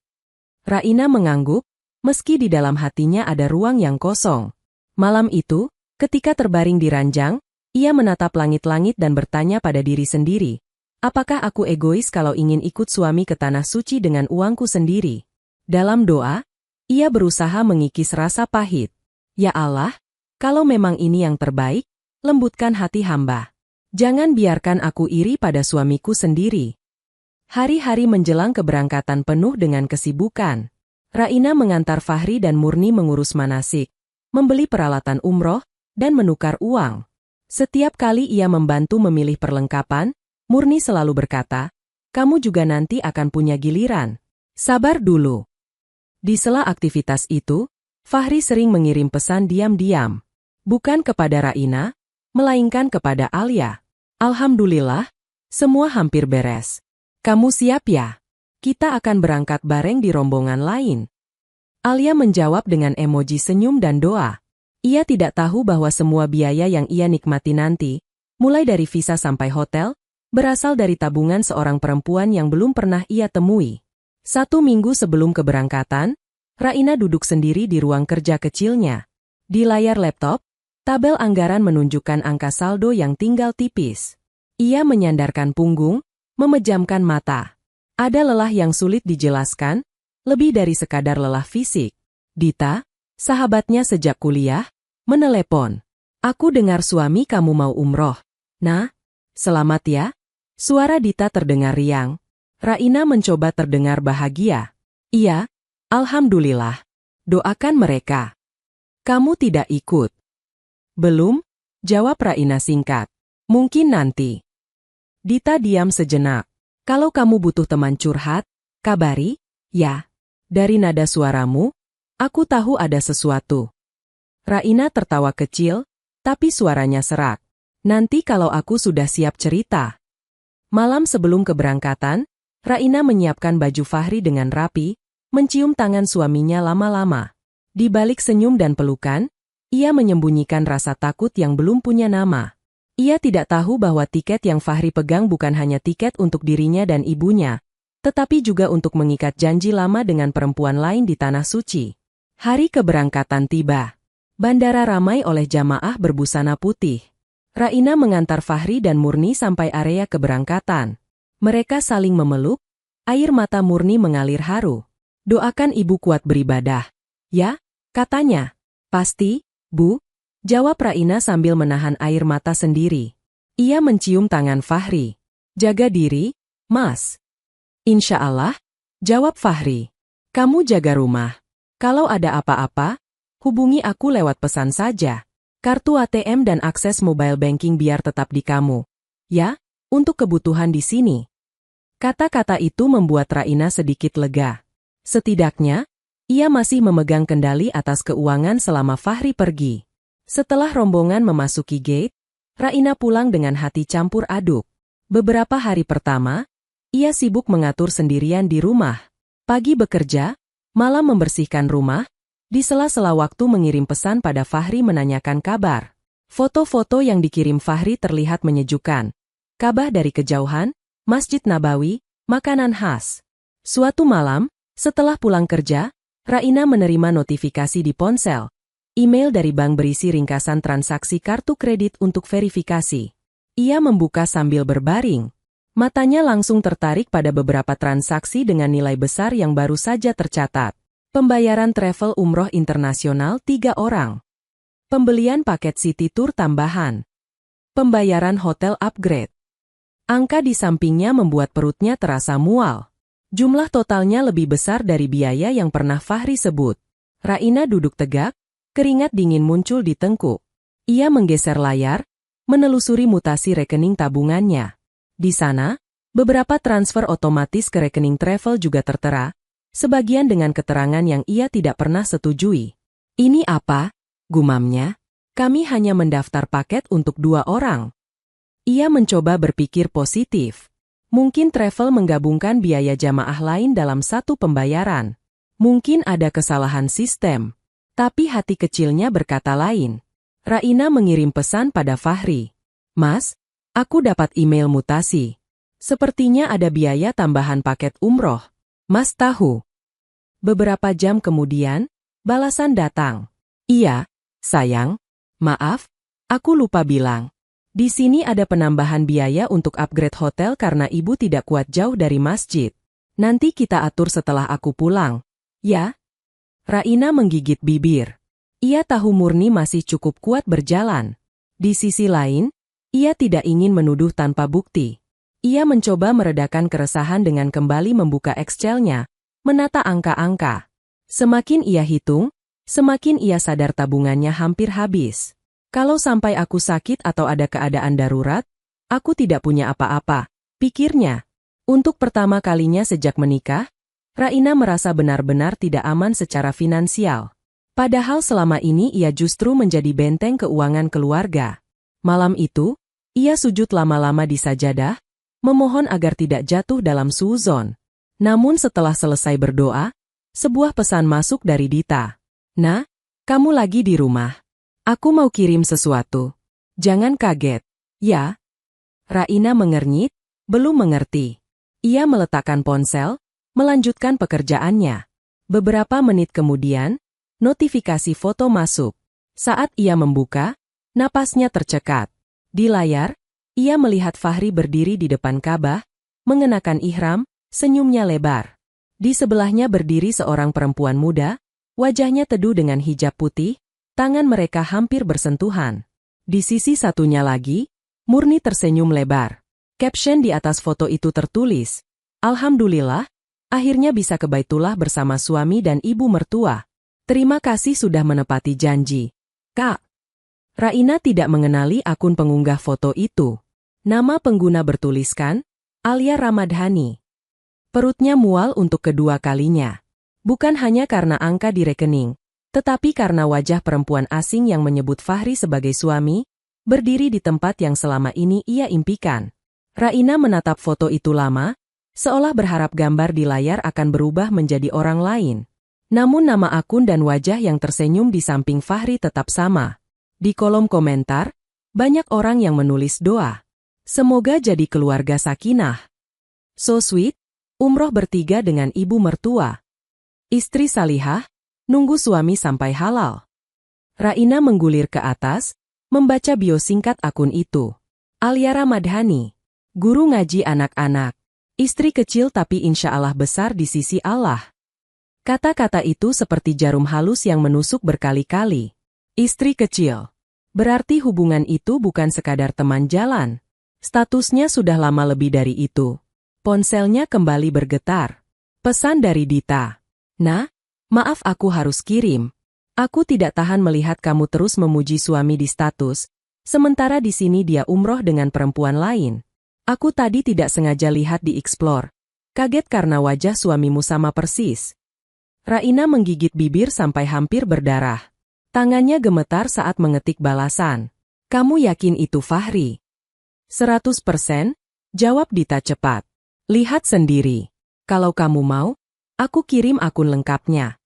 Raina mengangguk, meski di dalam hatinya ada ruang yang kosong. Malam itu, ketika terbaring di ranjang, ia menatap langit-langit dan bertanya pada diri sendiri, apakah aku egois kalau ingin ikut suami ke tanah suci dengan uangku sendiri? Dalam doa, Ia berusaha mengikis rasa pahit. Ya Allah, kalau memang ini yang terbaik, lembutkan hati hamba. Jangan biarkan aku iri pada suamiku sendiri. Hari-hari menjelang keberangkatan penuh dengan kesibukan. Raina mengantar Fahri dan Murni mengurus manasik, membeli peralatan umroh, dan menukar uang. Setiap kali ia membantu memilih perlengkapan, Murni selalu berkata, "Kamu juga nanti akan punya giliran. Sabar dulu." Di sela aktivitas itu, Fahri sering mengirim pesan diam-diam. Bukan kepada Raina, melainkan kepada Alia. "Alhamdulillah, semua hampir beres. Kamu siap ya? Kita akan berangkat bareng di rombongan lain." Alia menjawab dengan emoji senyum dan doa. Ia tidak tahu bahwa semua biaya yang ia nikmati nanti, mulai dari visa sampai hotel, berasal dari tabungan seorang perempuan yang belum pernah ia temui. 1 minggu sebelum keberangkatan, Raina duduk sendiri di ruang kerja kecilnya. Di layar laptop, tabel anggaran menunjukkan angka saldo yang tinggal tipis. Ia menyandarkan punggung, memejamkan mata. Ada lelah yang sulit dijelaskan, lebih dari sekadar lelah fisik. Dita, sahabatnya sejak kuliah, menelepon. "Aku dengar suami kamu mau umroh." "Nah, selamat ya." Suara Dita terdengar riang. Raina mencoba terdengar bahagia. "Iya, alhamdulillah. Doakan mereka." "Kamu tidak ikut?" "Belum," jawab Raina singkat. "Mungkin nanti." Dita diam sejenak. "Kalau kamu butuh teman curhat, kabari, ya." "Dari nada suaramu, aku tahu ada sesuatu." Raina tertawa kecil, tapi suaranya serak. "Nanti kalau aku sudah siap cerita." Malam sebelum keberangkatan, Raina menyiapkan baju Fahri dengan rapi, mencium tangan suaminya lama-lama. Di balik senyum dan pelukan, ia menyembunyikan rasa takut yang belum punya nama. Ia tidak tahu bahwa tiket yang Fahri pegang bukan hanya tiket untuk dirinya dan ibunya, tetapi juga untuk mengikat janji lama dengan perempuan lain di Tanah Suci. Hari keberangkatan tiba. Bandara ramai oleh jamaah berbusana putih. Raina mengantar Fahri dan Murni sampai area keberangkatan. Mereka saling memeluk, air mata Murni mengalir haru. "Doakan ibu kuat beribadah." "Ya," katanya. "Pasti, Bu," jawab Raina sambil menahan air mata sendiri. Ia mencium tangan Fahri. "Jaga diri, Mas." "Insya Allah," jawab Fahri. "Kamu jaga rumah. Kalau ada apa-apa, hubungi aku lewat pesan saja. Kartu ATM dan akses mobile banking biar tetap di kamu. Ya, untuk kebutuhan di sini." Kata-kata itu membuat Raina sedikit lega. Setidaknya, ia masih memegang kendali atas keuangan selama Fahri pergi. Setelah rombongan memasuki gate, Raina pulang dengan hati campur aduk. Beberapa hari pertama, ia sibuk mengatur sendirian di rumah. Pagi bekerja, malam membersihkan rumah, di sela-sela waktu mengirim pesan pada Fahri menanyakan kabar. Foto-foto yang dikirim Fahri terlihat menyejukkan. Ka'bah dari kejauhan, Masjid Nabawi, makanan khas. Suatu malam, setelah pulang kerja, Raina menerima notifikasi di ponsel. Email dari bank berisi ringkasan transaksi kartu kredit untuk verifikasi. Ia membuka sambil berbaring. Matanya langsung tertarik pada beberapa transaksi dengan nilai besar yang baru saja tercatat. Pembayaran travel umroh internasional 3 orang. Pembelian paket City Tour tambahan. Pembayaran hotel upgrade. Angka di sampingnya membuat perutnya terasa mual. Jumlah totalnya lebih besar dari biaya yang pernah Fahri sebut. Raina duduk tegak, keringat dingin muncul di tengkuk. Ia menggeser layar, menelusuri mutasi rekening tabungannya. Di sana, beberapa transfer otomatis ke rekening travel juga tertera, sebagian dengan keterangan yang ia tidak pernah setujui. "Ini apa?" gumamnya. "Kami hanya mendaftar paket untuk 2 orang." Ia mencoba berpikir positif. Mungkin travel menggabungkan biaya jamaah lain dalam satu pembayaran. Mungkin ada kesalahan sistem. Tapi hati kecilnya berkata lain. Raina mengirim pesan pada Fahri. "Mas, aku dapat email mutasi. Sepertinya ada biaya tambahan paket umroh. Mas tahu?" Beberapa jam kemudian, balasan datang. "Iya, sayang. Maaf, aku lupa bilang. Di sini ada penambahan biaya untuk upgrade hotel karena ibu tidak kuat jauh dari masjid. Nanti kita atur setelah aku pulang." "Ya?" Raina menggigit bibir. Ia tahu Murni masih cukup kuat berjalan. Di sisi lain, ia tidak ingin menuduh tanpa bukti. Ia mencoba meredakan keresahan dengan kembali membuka Excel-nya, menata angka-angka. Semakin ia hitung, semakin ia sadar tabungannya hampir habis. Kalau sampai aku sakit atau ada keadaan darurat, aku tidak punya apa-apa, pikirnya. Untuk pertama kalinya sejak menikah, Raina merasa benar-benar tidak aman secara finansial. Padahal selama ini ia justru menjadi benteng keuangan keluarga. Malam itu, ia sujud lama-lama di sajadah, memohon agar tidak jatuh dalam suuzon. Namun setelah selesai berdoa, sebuah pesan masuk dari Dita. "Nah, kamu lagi di rumah. Aku mau kirim sesuatu. Jangan kaget." "Ya." Raina mengernyit, belum mengerti. Ia meletakkan ponsel, melanjutkan pekerjaannya. Beberapa menit kemudian, notifikasi foto masuk. Saat ia membuka, napasnya tercekat. Di layar, ia melihat Fahri berdiri di depan Ka'bah, mengenakan ihram, senyumnya lebar. Di sebelahnya berdiri seorang perempuan muda, wajahnya teduh dengan hijab putih, tangan mereka hampir bersentuhan. Di sisi satunya lagi, Murni tersenyum lebar. Caption di atas foto itu tertulis, "Alhamdulillah, akhirnya bisa ke Baitullah bersama suami dan ibu mertua. Terima kasih sudah menepati janji, Kak." Raina tidak mengenali akun pengunggah foto itu. Nama pengguna bertuliskan, Alia Ramadhani. Perutnya mual untuk kedua kalinya. Bukan hanya karena angka di rekening, tetapi karena wajah perempuan asing yang menyebut Fahri sebagai suami, berdiri di tempat yang selama ini ia impikan. Raina menatap foto itu lama, seolah berharap gambar di layar akan berubah menjadi orang lain. Namun nama akun dan wajah yang tersenyum di samping Fahri tetap sama. Di kolom komentar, banyak orang yang menulis doa. Semoga jadi keluarga sakinah. So sweet, umroh bertiga dengan ibu mertua. Istri salihah, nunggu suami sampai halal. Raina menggulir ke atas, membaca bio singkat akun itu. Alia Ramadhani, guru ngaji anak-anak. Istri kecil tapi insya Allah besar di sisi Allah. Kata-kata itu seperti jarum halus yang menusuk berkali-kali. Istri kecil. Berarti hubungan itu bukan sekadar teman jalan. Statusnya sudah lama lebih dari itu. Ponselnya kembali bergetar. Pesan dari Dita. "Nah, maaf aku harus kirim. Aku tidak tahan melihat kamu terus memuji suami di status, sementara di sini dia umroh dengan perempuan lain. Aku tadi tidak sengaja lihat di Explore. Kaget karena wajah suamimu sama persis." Raina menggigit bibir sampai hampir berdarah. Tangannya gemetar saat mengetik balasan. "Kamu yakin itu Fahri?" 100%, jawab Dita cepat. "Lihat sendiri. Kalau kamu mau, aku kirim akun lengkapnya."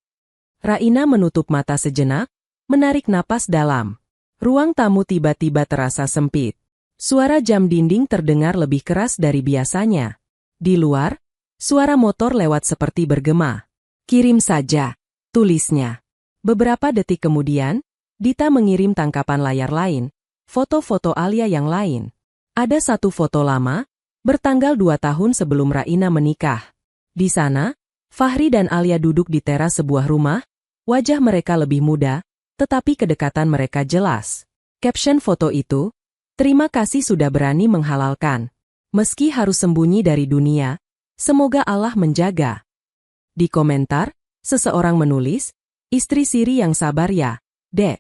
Raina menutup mata sejenak, menarik napas dalam. Ruang tamu tiba-tiba terasa sempit. Suara jam dinding terdengar lebih keras dari biasanya. Di luar, suara motor lewat seperti bergema. "Kirim saja," tulisnya. Beberapa detik kemudian, Dita mengirim tangkapan layar lain, foto-foto Alia yang lain. Ada satu foto lama, bertanggal 2 tahun sebelum Raina menikah. Di sana, Fahri dan Alia duduk di teras sebuah rumah, wajah mereka lebih muda, tetapi kedekatan mereka jelas. Caption foto itu, "Terima kasih sudah berani menghalalkan. Meski harus sembunyi dari dunia, semoga Allah menjaga." Di komentar, seseorang menulis, "Istri Siri yang sabar ya, Dek."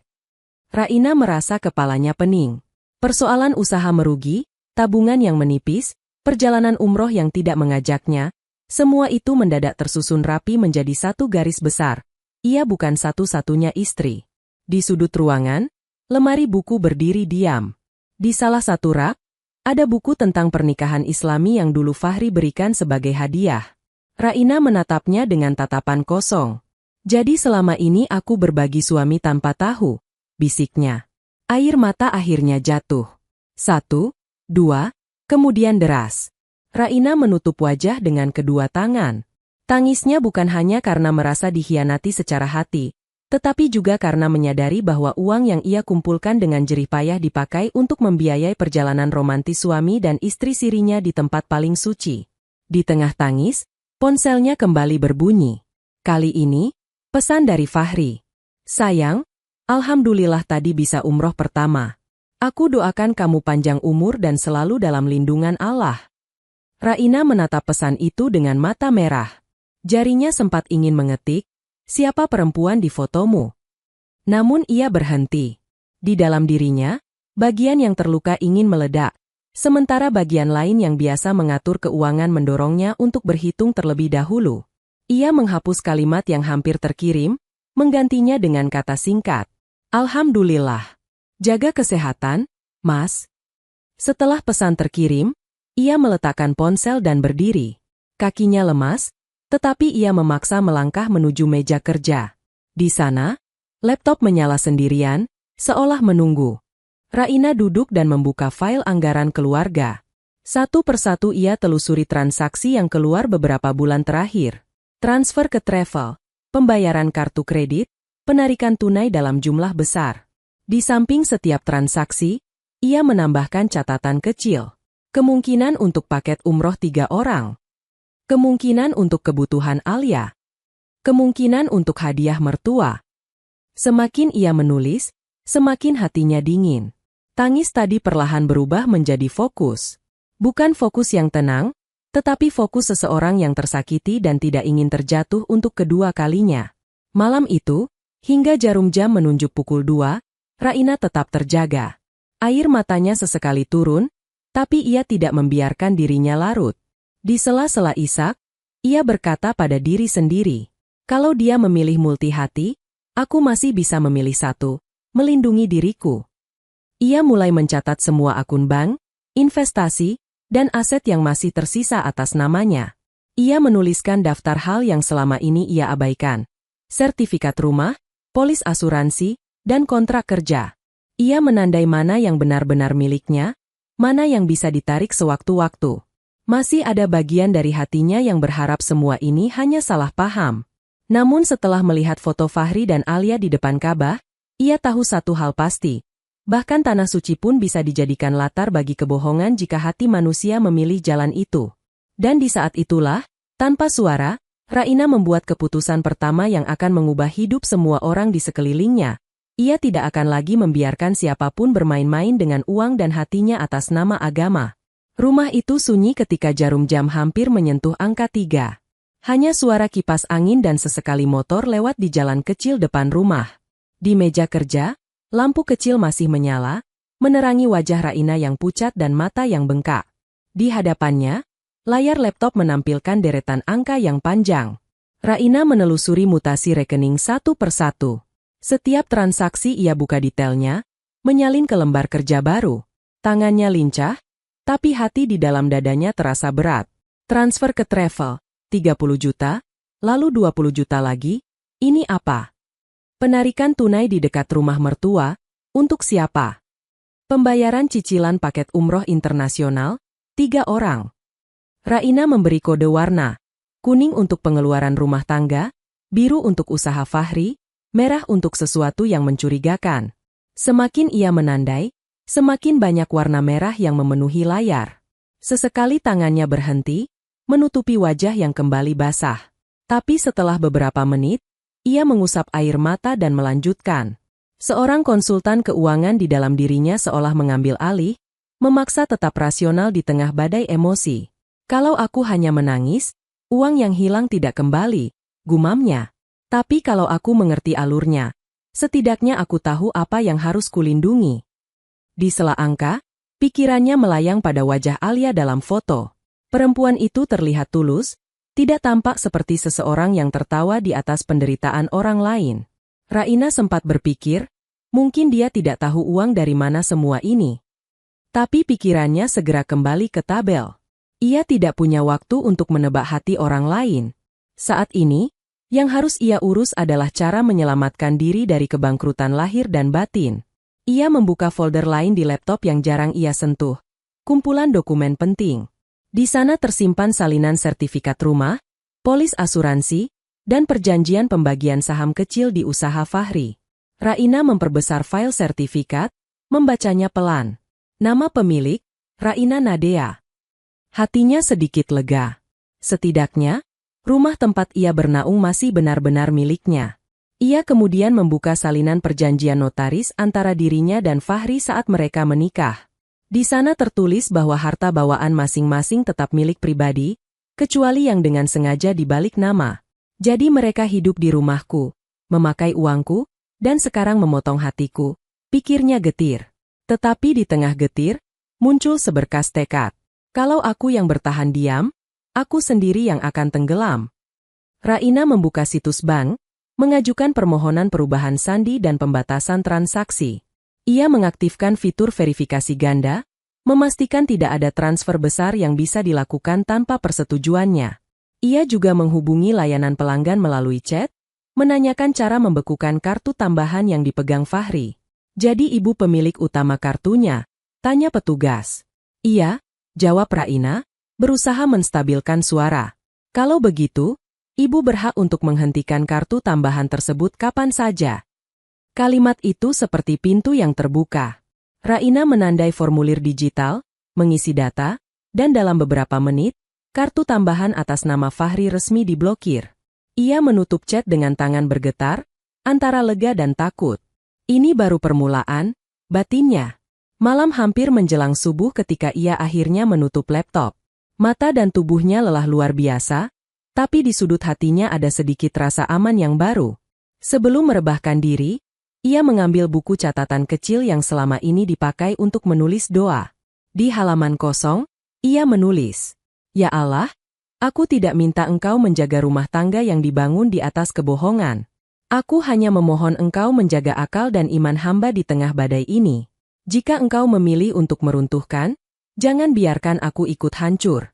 Raina merasa kepalanya pening. Persoalan usaha merugi, tabungan yang menipis, perjalanan umroh yang tidak mengajaknya, semua itu mendadak tersusun rapi menjadi satu garis besar. Ia bukan satu-satunya istri. Di sudut ruangan, lemari buku berdiri diam. Di salah satu rak, ada buku tentang pernikahan Islami yang dulu Fahri berikan sebagai hadiah. Raina menatapnya dengan tatapan kosong. "Jadi selama ini aku berbagi suami tanpa tahu," bisiknya. Air mata akhirnya jatuh. 1, 2, kemudian deras. Raina menutup wajah dengan kedua tangan. Tangisnya bukan hanya karena merasa dikhianati secara hati, tetapi juga karena menyadari bahwa uang yang ia kumpulkan dengan jerih payah dipakai untuk membiayai perjalanan romantis suami dan istri sirinya di tempat paling suci. Di tengah tangis, ponselnya kembali berbunyi. Kali ini, Pesan dari Fahri. Sayang, alhamdulillah tadi bisa umroh pertama. Aku doakan kamu panjang umur dan selalu dalam lindungan Allah. Raina menatap pesan itu dengan mata merah. Jarinya sempat ingin mengetik, siapa perempuan di fotomu? Namun ia berhenti. Di dalam dirinya, bagian yang terluka ingin meledak. Sementara bagian lain yang biasa mengatur keuangan mendorongnya untuk berhitung terlebih dahulu. Ia menghapus kalimat yang hampir terkirim, menggantinya dengan kata singkat. Alhamdulillah. Jaga kesehatan, Mas. Setelah pesan terkirim, ia meletakkan ponsel dan berdiri. Kakinya lemas, tetapi ia memaksa melangkah menuju meja kerja. Di sana, laptop menyala sendirian, seolah menunggu. Raina duduk dan membuka file anggaran keluarga. Satu persatu ia telusuri transaksi yang keluar beberapa bulan terakhir. Transfer ke travel, pembayaran kartu kredit, penarikan tunai dalam jumlah besar. Di samping setiap transaksi, ia menambahkan catatan kecil. Kemungkinan untuk paket umroh 3 orang. Kemungkinan untuk kebutuhan Alia. Kemungkinan untuk hadiah mertua. Semakin ia menulis, semakin hatinya dingin. Tangis tadi perlahan berubah menjadi fokus. Bukan fokus yang tenang, tetapi fokus seseorang yang tersakiti dan tidak ingin terjatuh untuk kedua kalinya. Malam itu, hingga jarum jam menunjuk pukul 2, Raina tetap terjaga. Air matanya sesekali turun, tapi ia tidak membiarkan dirinya larut. Di sela-sela isak, ia berkata pada diri sendiri, kalau dia memilih multi hati, aku masih bisa memilih satu, melindungi diriku. Ia mulai mencatat semua akun bank, investasi, dan aset yang masih tersisa atas namanya. Ia menuliskan daftar hal yang selama ini ia abaikan. Sertifikat rumah, polis asuransi, dan kontrak kerja. Ia menandai mana yang benar-benar miliknya, mana yang bisa ditarik sewaktu-waktu. Masih ada bagian dari hatinya yang berharap semua ini hanya salah paham. Namun setelah melihat foto Fahri dan Alia di depan Ka'bah, ia tahu satu hal pasti. Bahkan tanah suci pun bisa dijadikan latar bagi kebohongan jika hati manusia memilih jalan itu. Dan di saat itulah, tanpa suara, Raina membuat keputusan pertama yang akan mengubah hidup semua orang di sekelilingnya. Ia tidak akan lagi membiarkan siapapun bermain-main dengan uang dan hatinya atas nama agama. Rumah itu sunyi ketika jarum jam hampir menyentuh angka 3. Hanya suara kipas angin dan sesekali motor lewat di jalan kecil depan rumah. Di meja kerja, lampu kecil masih menyala, menerangi wajah Raina yang pucat dan mata yang bengkak. Di hadapannya, layar laptop menampilkan deretan angka yang panjang. Raina menelusuri mutasi rekening satu persatu. Setiap transaksi ia buka detailnya, menyalin ke lembar kerja baru. Tangannya lincah, tapi hati di dalam dadanya terasa berat. Transfer ke travel, 30 juta, lalu 20 juta lagi, ini apa? Penarikan tunai di dekat rumah mertua, untuk siapa? Pembayaran cicilan paket umroh internasional, 3 orang. Raina memberi kode warna, kuning untuk pengeluaran rumah tangga, biru untuk usaha Fahri, merah untuk sesuatu yang mencurigakan. Semakin ia menandai, semakin banyak warna merah yang memenuhi layar. Sesekali tangannya berhenti, menutupi wajah yang kembali basah. Tapi setelah beberapa menit, ia mengusap air mata dan melanjutkan. Seorang konsultan keuangan di dalam dirinya seolah mengambil alih, memaksa tetap rasional di tengah badai emosi. Kalau aku hanya menangis, uang yang hilang tidak kembali, gumamnya. Tapi kalau aku mengerti alurnya, setidaknya aku tahu apa yang harus kulindungi. Di sela angka, pikirannya melayang pada wajah Alia dalam foto. Perempuan itu terlihat tulus, tidak tampak seperti seseorang yang tertawa di atas penderitaan orang lain. Raina sempat berpikir, mungkin dia tidak tahu uang dari mana semua ini. Tapi pikirannya segera kembali ke tabel. Ia tidak punya waktu untuk menebak hati orang lain. Saat ini, yang harus ia urus adalah cara menyelamatkan diri dari kebangkrutan lahir dan batin. Ia membuka folder lain di laptop yang jarang ia sentuh. Kumpulan dokumen penting. Di sana tersimpan salinan sertifikat rumah, polis asuransi, dan perjanjian pembagian saham kecil di usaha Fahri. Raina memperbesar file sertifikat, membacanya pelan. Nama pemilik, Raina Nadea. Hatinya sedikit lega. Setidaknya, rumah tempat ia bernaung masih benar-benar miliknya. Ia kemudian membuka salinan perjanjian notaris antara dirinya dan Fahri saat mereka menikah. Di sana tertulis bahwa harta bawaan masing-masing tetap milik pribadi, kecuali yang dengan sengaja dibalik nama. Jadi mereka hidup di rumahku, memakai uangku, dan sekarang memotong hatiku, pikirnya getir. Tetapi di tengah getir, muncul seberkas tekad. Kalau aku yang bertahan diam, aku sendiri yang akan tenggelam. Raina membuka situs bank, mengajukan permohonan perubahan sandi dan pembatasan transaksi. Ia mengaktifkan fitur verifikasi ganda, memastikan tidak ada transfer besar yang bisa dilakukan tanpa persetujuannya. Ia juga menghubungi layanan pelanggan melalui chat, menanyakan cara membekukan kartu tambahan yang dipegang Fahri. Jadi ibu pemilik utama kartunya? Tanya petugas. Iya, jawab Raina, berusaha menstabilkan suara. Kalau begitu, ibu berhak untuk menghentikan kartu tambahan tersebut kapan saja. Kalimat itu seperti pintu yang terbuka. Raina menandai formulir digital, mengisi data, dan dalam beberapa menit, kartu tambahan atas nama Fahri resmi diblokir. Ia menutup chat dengan tangan bergetar, antara lega dan takut. Ini baru permulaan, batinnya. Malam hampir menjelang subuh ketika ia akhirnya menutup laptop. Mata dan tubuhnya lelah luar biasa, tapi di sudut hatinya ada sedikit rasa aman yang baru. Sebelum merebahkan diri, ia mengambil buku catatan kecil yang selama ini dipakai untuk menulis doa. Di halaman kosong, ia menulis, "Ya Allah, aku tidak minta Engkau menjaga rumah tangga yang dibangun di atas kebohongan. Aku hanya memohon Engkau menjaga akal dan iman hamba di tengah badai ini. Jika Engkau memilih untuk meruntuhkan, jangan biarkan aku ikut hancur."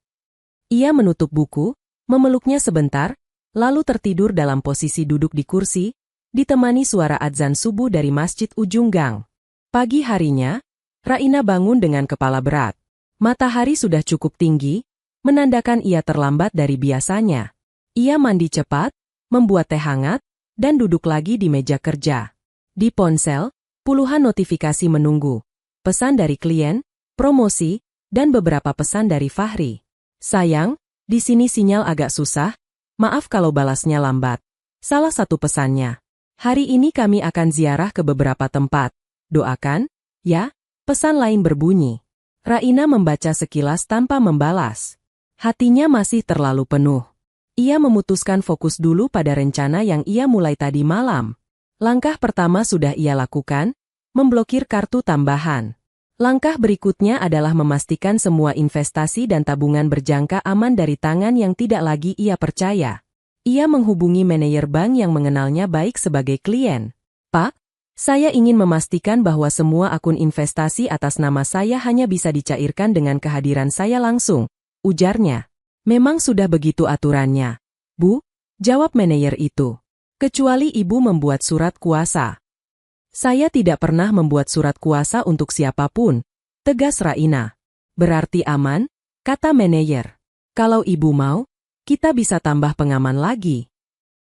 Ia menutup buku, memeluknya sebentar, lalu tertidur dalam posisi duduk di kursi, ditemani suara adzan subuh dari masjid ujung gang. Pagi harinya, Raina bangun dengan kepala berat. Matahari sudah cukup tinggi, menandakan ia terlambat dari biasanya. Ia mandi cepat, membuat teh hangat, dan duduk lagi di meja kerja. Di ponsel, puluhan notifikasi menunggu. Pesan dari klien, promosi, dan beberapa pesan dari Fahri. Sayang, di sini sinyal agak susah, maaf kalau balasnya lambat. Salah satu pesannya. Hari ini kami akan ziarah ke beberapa tempat. Doakan, ya, pesan lain berbunyi. Raina membaca sekilas tanpa membalas. Hatinya masih terlalu penuh. Ia memutuskan fokus dulu pada rencana yang ia mulai tadi malam. Langkah pertama sudah ia lakukan, memblokir kartu tambahan. Langkah berikutnya adalah memastikan semua investasi dan tabungan berjangka aman dari tangan yang tidak lagi ia percaya. Ia menghubungi manajer bank yang mengenalnya baik sebagai klien. "Pak, saya ingin memastikan bahwa semua akun investasi atas nama saya hanya bisa dicairkan dengan kehadiran saya langsung," ujarnya. "Memang sudah begitu aturannya, Bu," jawab manajer itu. "Kecuali ibu membuat surat kuasa." "Saya tidak pernah membuat surat kuasa untuk siapapun," tegas Raina. "Berarti aman?" kata manajer. "Kalau ibu mau, kita bisa tambah pengaman lagi."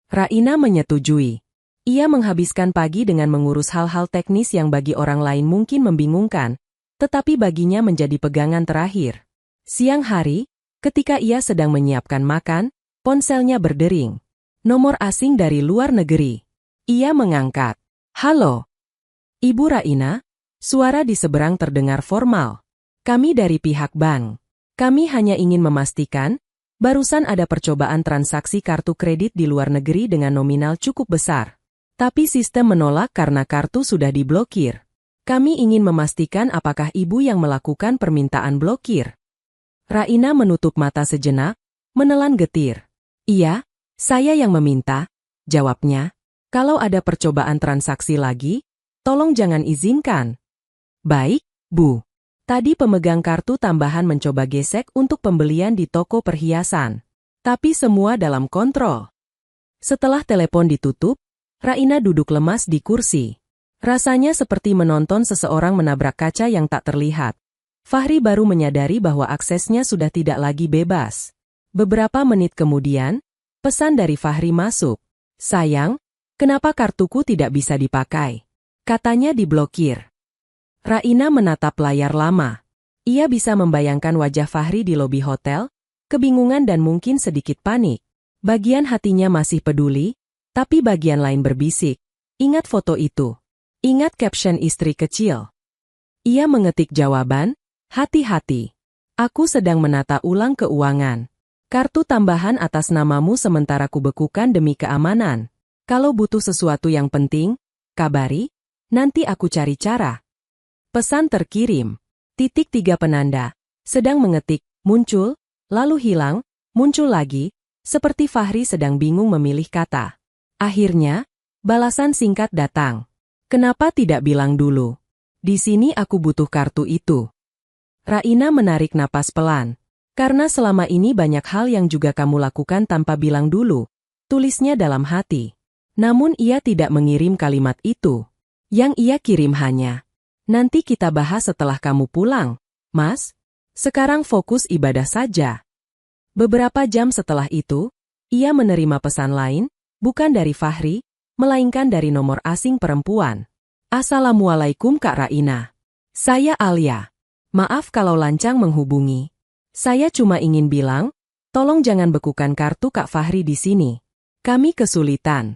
Raina menyetujui. Ia menghabiskan pagi dengan mengurus hal-hal teknis yang bagi orang lain mungkin membingungkan, tetapi baginya menjadi pegangan terakhir. Siang hari, ketika ia sedang menyiapkan makan, ponselnya berdering. Nomor asing dari luar negeri. Ia mengangkat. "Halo. Ibu Raina," suara di seberang terdengar formal. "Kami dari pihak bank. Kami hanya ingin memastikan, barusan ada percobaan transaksi kartu kredit di luar negeri dengan nominal cukup besar. Tapi sistem menolak karena kartu sudah diblokir. Kami ingin memastikan apakah ibu yang melakukan permintaan blokir." Raina menutup mata sejenak, menelan getir. "Iya, saya yang meminta," jawabnya. "Kalau ada percobaan transaksi lagi, tolong jangan izinkan." "Baik, Bu." Tadi pemegang kartu tambahan mencoba gesek untuk pembelian di toko perhiasan. Tapi semua dalam kontrol. Setelah telepon ditutup, Raina duduk lemas di kursi. Rasanya seperti menonton seseorang menabrak kaca yang tak terlihat. Fahri baru menyadari bahwa aksesnya sudah tidak lagi bebas. Beberapa menit kemudian, pesan dari Fahri masuk. "Sayang, kenapa kartuku tidak bisa dipakai?" Katanya diblokir. Raina menatap layar lama. Ia bisa membayangkan wajah Fahri di lobi hotel, kebingungan dan mungkin sedikit panik. Bagian hatinya masih peduli, Tapi bagian lain berbisik, ingat foto itu. Ingat caption istri kecil. Ia mengetik jawaban, hati-hati. Aku sedang menata ulang keuangan. Kartu tambahan atas namamu sementara kubekukan demi keamanan. Kalau butuh sesuatu yang penting, kabari, nanti aku cari cara. Pesan terkirim. Titik 3 penanda. Sedang mengetik, muncul, lalu hilang, muncul lagi, seperti Fahri sedang bingung memilih kata. Akhirnya, balasan singkat datang. Kenapa tidak bilang dulu? Di sini aku butuh kartu itu. Raina menarik napas pelan. Karena selama ini banyak hal yang juga kamu lakukan tanpa bilang dulu. Tulisnya dalam hati. Namun ia tidak mengirim kalimat itu. Yang ia kirim hanya, nanti kita bahas setelah kamu pulang, Mas. Sekarang fokus ibadah saja. Beberapa jam setelah itu, ia menerima pesan lain, bukan dari Fahri, melainkan dari nomor asing perempuan. Assalamualaikum Kak Raina. Saya Alia. Maaf kalau lancang menghubungi. Saya cuma ingin bilang, tolong jangan bekukan kartu Kak Fahri di sini. Kami kesulitan.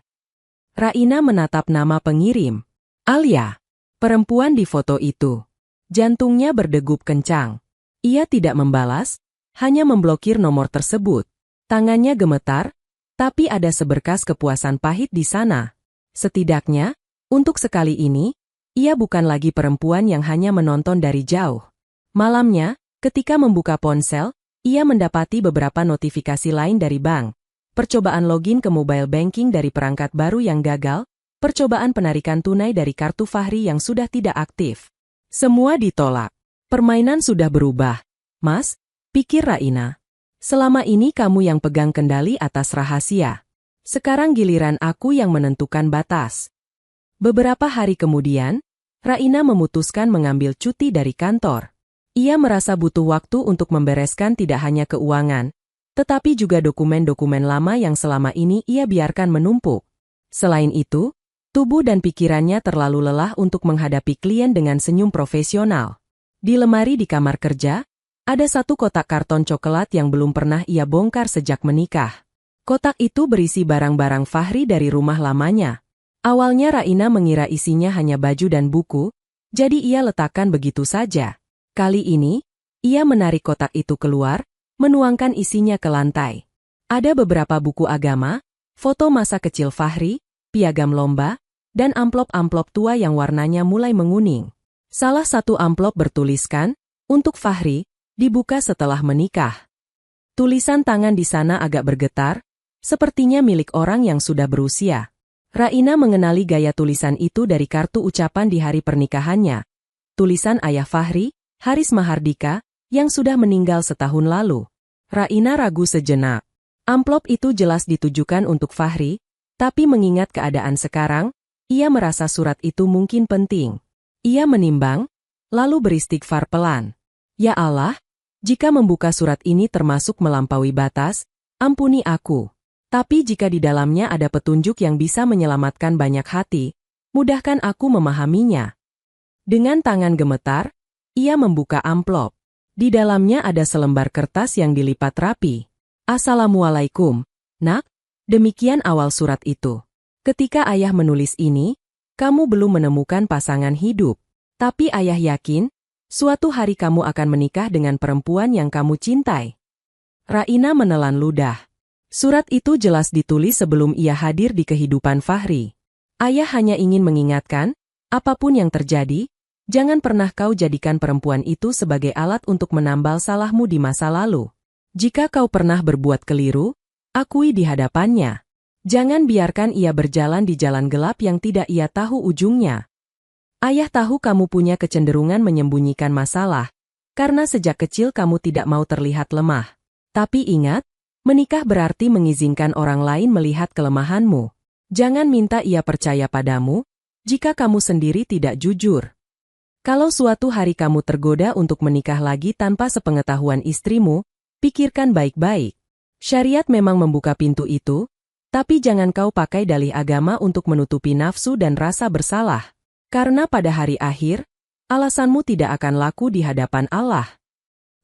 Raina menatap nama pengirim. Alia. Perempuan di foto itu. Jantungnya berdegup kencang. Ia tidak membalas, hanya memblokir nomor tersebut. Tangannya gemetar, tapi ada seberkas kepuasan pahit di sana. Setidaknya, untuk sekali ini, ia bukan lagi perempuan yang hanya menonton dari jauh. Malamnya, ketika membuka ponsel, ia mendapati beberapa notifikasi lain dari bank. Percobaan login ke mobile banking dari perangkat baru yang gagal, percobaan penarikan tunai dari kartu Fahri yang sudah tidak aktif. Semua ditolak. Permainan sudah berubah. Mas, pikir Raina. Selama ini kamu yang pegang kendali atas rahasia. Sekarang giliran aku yang menentukan batas. Beberapa hari kemudian, Raina memutuskan mengambil cuti dari kantor. Ia merasa butuh waktu untuk membereskan tidak hanya keuangan, tetapi juga dokumen-dokumen lama yang selama ini ia biarkan menumpuk. Selain itu, tubuh dan pikirannya terlalu lelah untuk menghadapi klien dengan senyum profesional. Di lemari di kamar kerja, ada satu kotak karton coklat yang belum pernah ia bongkar sejak menikah. Kotak itu berisi barang-barang Fahri dari rumah lamanya. Awalnya Raina mengira isinya hanya baju dan buku, jadi ia letakkan begitu saja. Kali ini, ia menarik kotak itu keluar, menuangkan isinya ke lantai. Ada beberapa buku agama, foto masa kecil Fahri, piagam lomba, dan amplop-amplop tua yang warnanya mulai menguning. Salah satu amplop bertuliskan, untuk Fahri, dibuka setelah menikah. Tulisan tangan di sana agak bergetar, sepertinya milik orang yang sudah berusia. Raina mengenali gaya tulisan itu dari kartu ucapan di hari pernikahannya. Tulisan ayah Fahri, Haris Mahardika, yang sudah meninggal setahun lalu. Raina ragu sejenak. Amplop itu jelas ditujukan untuk Fahri, tapi mengingat keadaan sekarang, ia merasa surat itu mungkin penting. Ia menimbang, lalu beristighfar pelan. Ya Allah, jika membuka surat ini termasuk melampaui batas, ampuni aku. Tapi jika di dalamnya ada petunjuk yang bisa menyelamatkan banyak hati, mudahkan aku memahaminya. Dengan tangan gemetar, ia membuka amplop. Di dalamnya ada selembar kertas yang dilipat rapi. Assalamualaikum, Nak. Demikian awal surat itu. Ketika ayah menulis ini, kamu belum menemukan pasangan hidup. Tapi ayah yakin, suatu hari kamu akan menikah dengan perempuan yang kamu cintai. Raina menelan ludah. Surat itu jelas ditulis sebelum ia hadir di kehidupan Fahri. Ayah hanya ingin mengingatkan, apapun yang terjadi, jangan pernah kau jadikan perempuan itu sebagai alat untuk menambal salahmu di masa lalu. Jika kau pernah berbuat keliru, akui di hadapannya. Jangan biarkan ia berjalan di jalan gelap yang tidak ia tahu ujungnya. Ayah tahu kamu punya kecenderungan menyembunyikan masalah, karena sejak kecil kamu tidak mau terlihat lemah. Tapi ingat, menikah berarti mengizinkan orang lain melihat kelemahanmu. Jangan minta ia percaya padamu, jika kamu sendiri tidak jujur. Kalau suatu hari kamu tergoda untuk menikah lagi tanpa sepengetahuan istrimu, pikirkan baik-baik. Syariat memang membuka pintu itu, tapi jangan kau pakai dalih agama untuk menutupi nafsu dan rasa bersalah. Karena pada hari akhir, alasanmu tidak akan laku di hadapan Allah.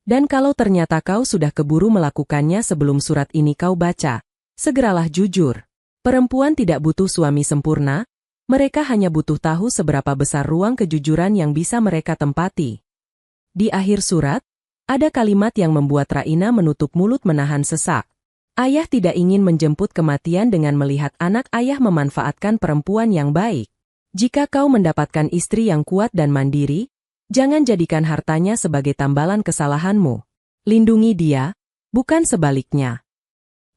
Dan kalau ternyata kau sudah keburu melakukannya sebelum surat ini kau baca, segeralah jujur. Perempuan tidak butuh suami sempurna, mereka hanya butuh tahu seberapa besar ruang kejujuran yang bisa mereka tempati. Di akhir surat, ada kalimat yang membuat Raina menutup mulut menahan sesak. Ayah tidak ingin menjemput kematian dengan melihat anak ayah memanfaatkan perempuan yang baik. Jika kau mendapatkan istri yang kuat dan mandiri, jangan jadikan hartanya sebagai tambalan kesalahanmu. Lindungi dia, bukan sebaliknya.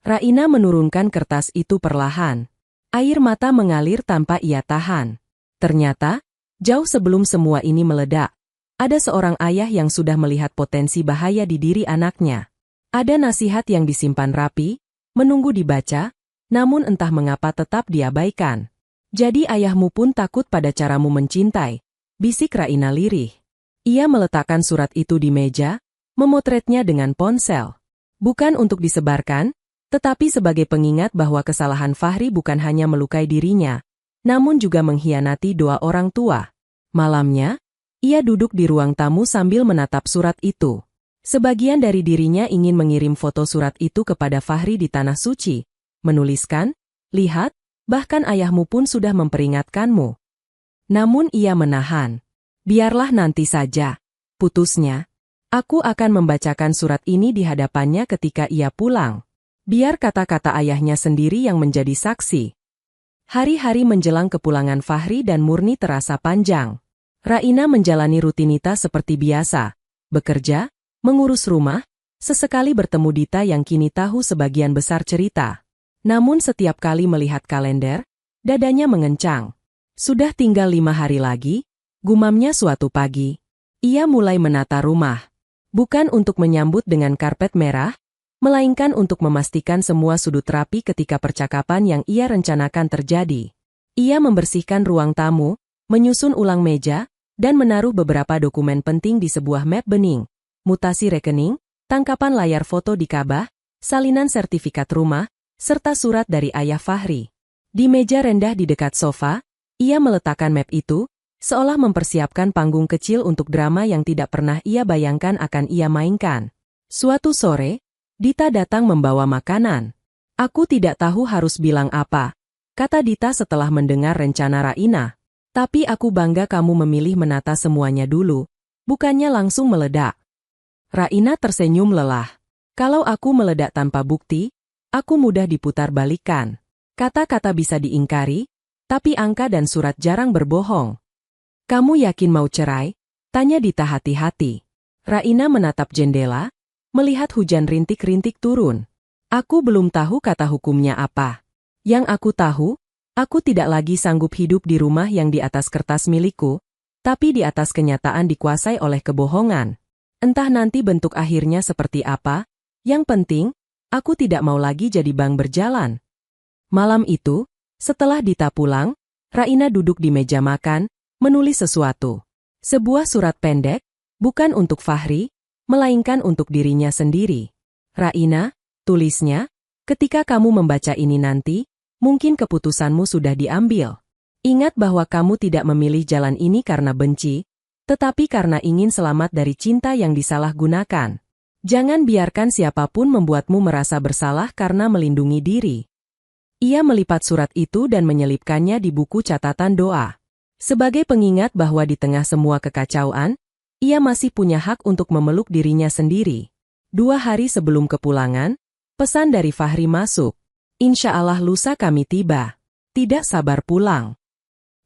Raina menurunkan kertas itu perlahan. Air mata mengalir tanpa ia tahan. Ternyata, jauh sebelum semua ini meledak, ada seorang ayah yang sudah melihat potensi bahaya di diri anaknya. Ada nasihat yang disimpan rapi, menunggu dibaca, namun entah mengapa tetap diabaikan. Jadi ayahmu pun takut pada caramu mencintai, bisik Raina lirih. Ia meletakkan surat itu di meja, memotretnya dengan ponsel. Bukan untuk disebarkan, tetapi sebagai pengingat bahwa kesalahan Fahri bukan hanya melukai dirinya, namun juga mengkhianati doa orang tua. Malamnya, ia duduk di ruang tamu sambil menatap surat itu. Sebagian dari dirinya ingin mengirim foto surat itu kepada Fahri di Tanah Suci, menuliskan, "Lihat, bahkan ayahmu pun sudah memperingatkanmu." Namun ia menahan. "Biarlah nanti saja," putusnya. "Aku akan membacakan surat ini di hadapannya ketika ia pulang. Biar kata-kata ayahnya sendiri yang menjadi saksi." Hari-hari menjelang kepulangan Fahri dan Murni terasa panjang. Raina menjalani rutinitas seperti biasa, bekerja, mengurus rumah, sesekali bertemu Dita yang kini tahu sebagian besar cerita. Namun setiap kali melihat kalender, dadanya mengencang. Sudah tinggal 5 hari lagi, gumamnya suatu pagi. Ia mulai menata rumah. Bukan untuk menyambut dengan karpet merah, melainkan untuk memastikan semua sudut rapi ketika percakapan yang ia rencanakan terjadi. Ia membersihkan ruang tamu, menyusun ulang meja, dan menaruh beberapa dokumen penting di sebuah map bening. Mutasi rekening, tangkapan layar foto di Ka'bah, salinan sertifikat rumah, serta surat dari ayah Fahri. Di meja rendah di dekat sofa, ia meletakkan map itu, seolah mempersiapkan panggung kecil untuk drama yang tidak pernah ia bayangkan akan ia mainkan. Suatu sore, Dita datang membawa makanan. "Aku tidak tahu harus bilang apa," kata Dita setelah mendengar rencana Raina. "Tapi aku bangga kamu memilih menata semuanya dulu, bukannya langsung meledak." Raina tersenyum lelah. "Kalau aku meledak tanpa bukti, aku mudah diputar balikan. Kata-kata bisa diingkari, tapi angka dan surat jarang berbohong." "Kamu yakin mau cerai?" tanya Dita hati-hati. Raina menatap jendela, melihat hujan rintik-rintik turun. "Aku belum tahu kata hukumnya apa. Yang aku tahu, aku tidak lagi sanggup hidup di rumah yang di atas kertas milikku, tapi di atas kenyataan dikuasai oleh kebohongan. Entah nanti bentuk akhirnya seperti apa, yang penting, aku tidak mau lagi jadi bank berjalan." Malam itu, setelah Dita pulang, Raina duduk di meja makan, menulis sesuatu. Sebuah surat pendek, bukan untuk Fahri, melainkan untuk dirinya sendiri. "Raina," tulisnya, "ketika kamu membaca ini nanti, mungkin keputusanmu sudah diambil. Ingat bahwa kamu tidak memilih jalan ini karena benci, tetapi karena ingin selamat dari cinta yang disalahgunakan. Jangan biarkan siapapun membuatmu merasa bersalah karena melindungi diri." Ia melipat surat itu dan menyelipkannya di buku catatan doa. Sebagai pengingat bahwa di tengah semua kekacauan, ia masih punya hak untuk memeluk dirinya sendiri. 2 hari sebelum kepulangan, pesan dari Fahri masuk. "Insya Allah lusa kami tiba. Tidak sabar pulang."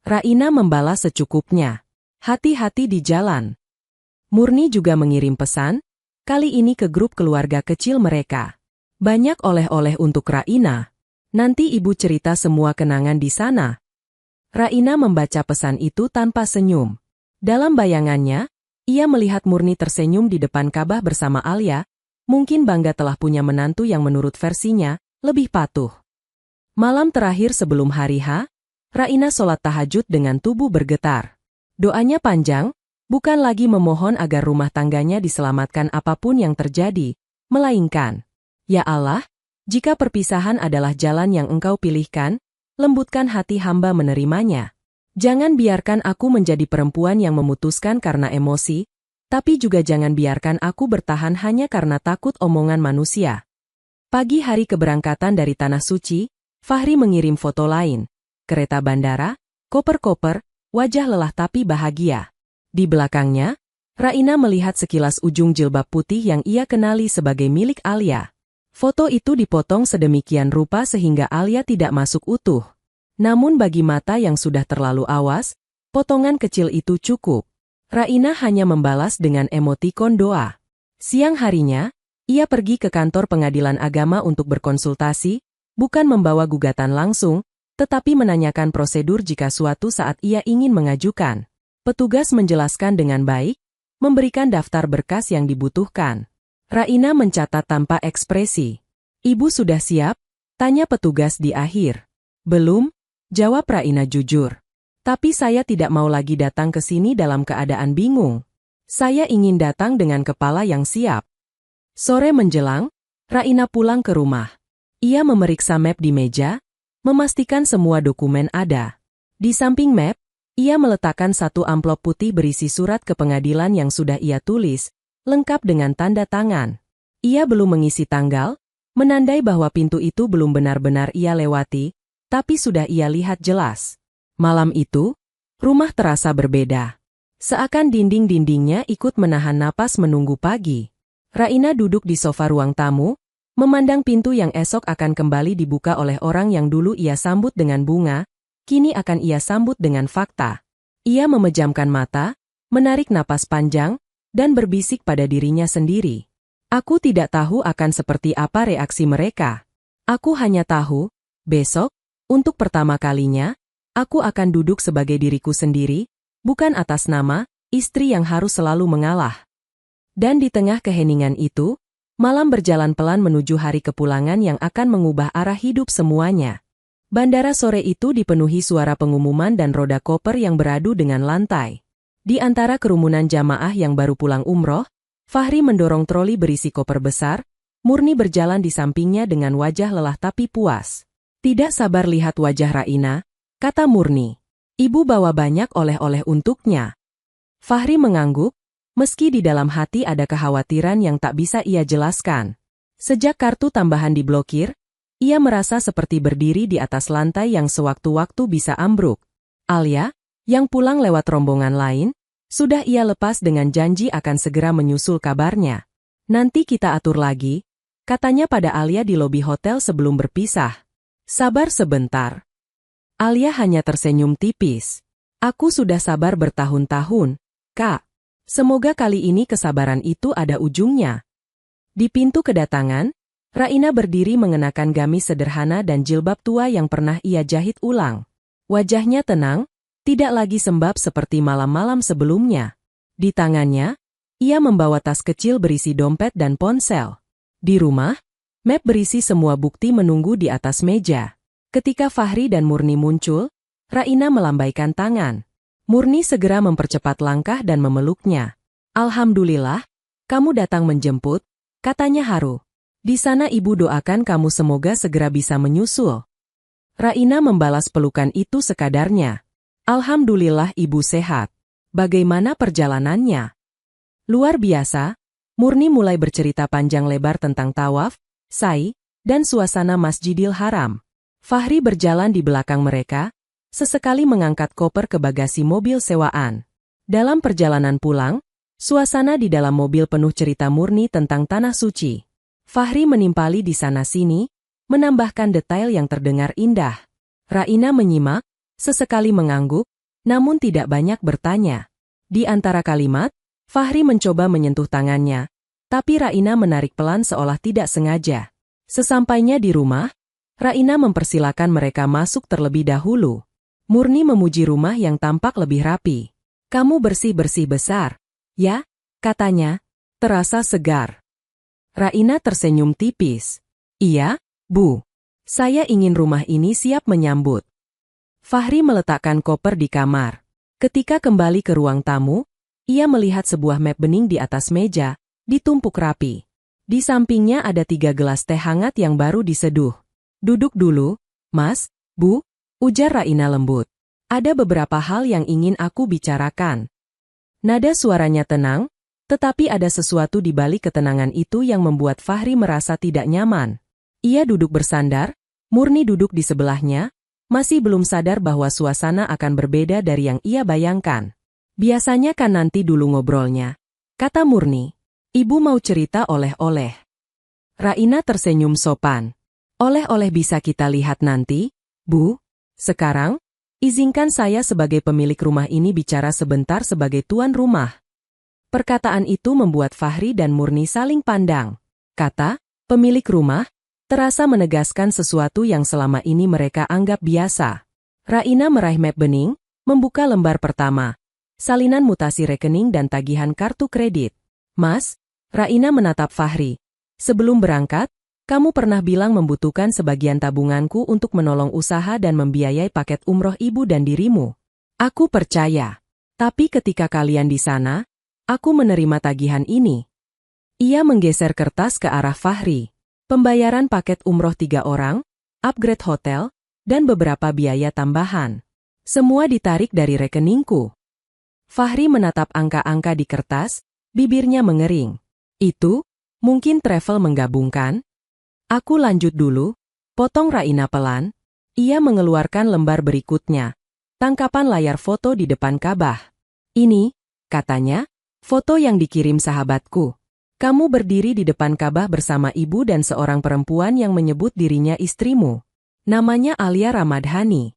Raina membalas secukupnya. "Hati-hati di jalan." Murni juga mengirim pesan, kali ini ke grup keluarga kecil mereka. "Banyak oleh-oleh untuk Raina. Nanti ibu cerita semua kenangan di sana." Raina membaca pesan itu tanpa senyum. Dalam bayangannya, ia melihat Murni tersenyum di depan Ka'bah bersama Alia, mungkin bangga telah punya menantu yang menurut versinya, lebih patuh. Malam terakhir sebelum hari H, Raina sholat tahajud dengan tubuh bergetar. Doanya panjang, bukan lagi memohon agar rumah tangganya diselamatkan apapun yang terjadi, melainkan, "Ya Allah, jika perpisahan adalah jalan yang Engkau pilihkan, lembutkan hati hamba menerimanya. Jangan biarkan aku menjadi perempuan yang memutuskan karena emosi, tapi juga jangan biarkan aku bertahan hanya karena takut omongan manusia." Pagi hari keberangkatan dari Tanah Suci, Fahri mengirim foto lain. Kereta bandara, koper-koper, wajah lelah tapi bahagia. Di belakangnya, Raina melihat sekilas ujung jilbab putih yang ia kenali sebagai milik Alia. Foto itu dipotong sedemikian rupa sehingga Alia tidak masuk utuh. Namun bagi mata yang sudah terlalu awas, potongan kecil itu cukup. Raina hanya membalas dengan emotikon doa. Siang harinya, ia pergi ke kantor pengadilan agama untuk berkonsultasi, bukan membawa gugatan langsung, tetapi menanyakan prosedur jika suatu saat ia ingin mengajukan. Petugas menjelaskan dengan baik, memberikan daftar berkas yang dibutuhkan. Raina mencatat tanpa ekspresi. "Ibu sudah siap?" tanya petugas di akhir. "Belum," jawab Raina jujur. "Tapi saya tidak mau lagi datang ke sini dalam keadaan bingung. Saya ingin datang dengan kepala yang siap." Sore menjelang, Raina pulang ke rumah. Ia memeriksa map di meja, memastikan semua dokumen ada. Di samping map, ia meletakkan satu amplop putih berisi surat ke pengadilan yang sudah ia tulis, lengkap dengan tanda tangan. Ia belum mengisi tanggal, menandai bahwa pintu itu belum benar-benar ia lewati, tapi sudah ia lihat jelas. Malam itu, rumah terasa berbeda. Seakan dinding-dindingnya ikut menahan napas menunggu pagi. Raina duduk di sofa ruang tamu, memandang pintu yang esok akan kembali dibuka oleh orang yang dulu ia sambut dengan bunga, kini akan ia sambut dengan fakta. Ia memejamkan mata, menarik napas panjang, dan berbisik pada dirinya sendiri. "Aku tidak tahu akan seperti apa reaksi mereka. Aku hanya tahu, besok, untuk pertama kalinya, aku akan duduk sebagai diriku sendiri, bukan atas nama istri yang harus selalu mengalah." Dan di tengah keheningan itu, malam berjalan pelan menuju hari kepulangan yang akan mengubah arah hidup semuanya. Bandara sore itu dipenuhi suara pengumuman dan roda koper yang beradu dengan lantai. Di antara kerumunan jamaah yang baru pulang umroh, Fahri mendorong troli berisi koper besar, Murni berjalan di sampingnya dengan wajah lelah tapi puas. "Tidak sabar lihat wajah Raina," kata Murni. "Ibu bawa banyak oleh-oleh untuknya." Fahri mengangguk, meski di dalam hati ada kekhawatiran yang tak bisa ia jelaskan. Sejak kartu tambahan diblokir, ia merasa seperti berdiri di atas lantai yang sewaktu-waktu bisa ambruk. Alia, yang pulang lewat rombongan lain, sudah ia lepas dengan janji akan segera menyusul kabarnya. "Nanti kita atur lagi," katanya pada Alia di lobi hotel sebelum berpisah. "Sabar sebentar." Alia hanya tersenyum tipis. "Aku sudah sabar bertahun-tahun, Kak. Semoga kali ini kesabaran itu ada ujungnya." Di pintu kedatangan, Raina berdiri mengenakan gamis sederhana dan jilbab tua yang pernah ia jahit ulang. Wajahnya tenang, tidak lagi sembab seperti malam-malam sebelumnya. Di tangannya, ia membawa tas kecil berisi dompet dan ponsel. Di rumah, map berisi semua bukti menunggu di atas meja. Ketika Fahri dan Murni muncul, Raina melambaikan tangan. Murni segera mempercepat langkah dan memeluknya. "Alhamdulillah, kamu datang menjemput," katanya haru. "Di sana ibu doakan kamu semoga segera bisa menyusul." Raina membalas pelukan itu sekadarnya. "Alhamdulillah ibu sehat. Bagaimana perjalanannya?" "Luar biasa." Murni mulai bercerita panjang lebar tentang tawaf, sa'i, dan suasana Masjidil Haram. Fahri berjalan di belakang mereka, sesekali mengangkat koper ke bagasi mobil sewaan. Dalam perjalanan pulang, suasana di dalam mobil penuh cerita Murni tentang Tanah Suci. Fahri menimpali di sana-sini, menambahkan detail yang terdengar indah. Raina menyimak, sesekali mengangguk, namun tidak banyak bertanya. Di antara kalimat, Fahri mencoba menyentuh tangannya, tapi Raina menarik pelan seolah tidak sengaja. Sesampainya di rumah, Raina mempersilakan mereka masuk terlebih dahulu. Murni memuji rumah yang tampak lebih rapi. "Kamu bersih-bersih besar, ya?" katanya. "Terasa segar." Raina tersenyum tipis. "Iya, Bu. Saya ingin rumah ini siap menyambut." Fahri meletakkan koper di kamar. Ketika kembali ke ruang tamu, ia melihat sebuah map bening di atas meja, ditumpuk rapi. Di sampingnya ada 3 gelas teh hangat yang baru diseduh. "Duduk dulu, Mas, Bu," ujar Raina lembut. "Ada beberapa hal yang ingin aku bicarakan." Nada suaranya tenang, tetapi ada sesuatu di balik ketenangan itu yang membuat Fahri merasa tidak nyaman. Ia duduk bersandar, Murni duduk di sebelahnya, masih belum sadar bahwa suasana akan berbeda dari yang ia bayangkan. Biasanya kan nanti dulu ngobrolnya, kata Murni. Ibu mau cerita oleh-oleh. Raina tersenyum sopan. Oleh-oleh bisa kita lihat nanti, Bu. Sekarang, izinkan saya sebagai pemilik rumah ini bicara sebentar sebagai tuan rumah. Perkataan itu membuat Fahri dan Murni saling pandang. Kata, pemilik rumah, terasa menegaskan sesuatu yang selama ini mereka anggap biasa. Raina meraih map bening, membuka lembar pertama. Salinan mutasi rekening dan tagihan kartu kredit. Mas, Raina menatap Fahri. Sebelum berangkat, kamu pernah bilang membutuhkan sebagian tabunganku untuk menolong usaha dan membiayai paket umroh ibu dan dirimu. Aku percaya. Tapi ketika kalian di sana, aku menerima tagihan ini. Ia menggeser kertas ke arah Fahri. Pembayaran paket umroh 3 orang, upgrade hotel, dan beberapa biaya tambahan. Semua ditarik dari rekeningku. Fahri menatap angka-angka di kertas, bibirnya mengering. Itu, mungkin travel menggabungkan? Aku lanjut dulu, potong Raina pelan. Ia mengeluarkan lembar berikutnya. Tangkapan layar foto di depan Ka'bah. Ini, katanya, foto yang dikirim sahabatku. Kamu berdiri di depan Ka'bah bersama ibu dan seorang perempuan yang menyebut dirinya istrimu. Namanya Alia Ramadhani.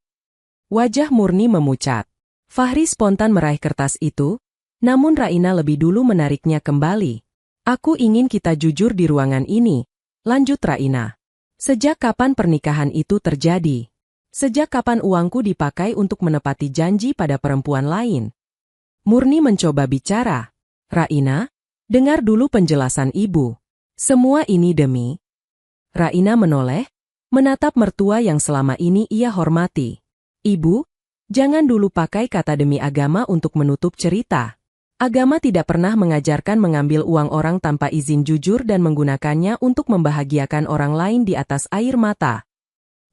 Wajah Murni memucat. Fahri spontan meraih kertas itu, namun Raina lebih dulu menariknya kembali. Aku ingin kita jujur di ruangan ini. Lanjut Raina. Sejak kapan pernikahan itu terjadi? Sejak kapan uangku dipakai untuk menepati janji pada perempuan lain? Murni mencoba bicara. Raina, dengar dulu penjelasan ibu. Semua ini demi. Raina menoleh, menatap mertua yang selama ini ia hormati. Ibu, jangan dulu pakai kata demi agama untuk menutup cerita. Agama tidak pernah mengajarkan mengambil uang orang tanpa izin jujur dan menggunakannya untuk membahagiakan orang lain di atas air mata.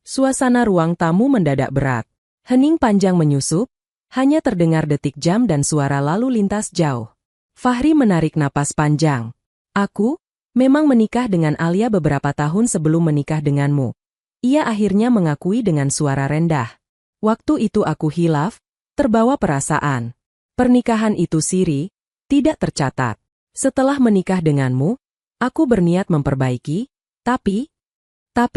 Suasana ruang tamu mendadak berat. Hening panjang menyusup, hanya terdengar detik jam dan suara lalu lintas jauh. Fahri menarik napas panjang. Aku, memang menikah dengan Alia beberapa tahun sebelum menikah denganmu. Ia akhirnya mengakui dengan suara rendah. Waktu itu aku hilaf, terbawa perasaan. Pernikahan itu siri, tidak tercatat. Setelah menikah denganmu, aku berniat memperbaiki, tapi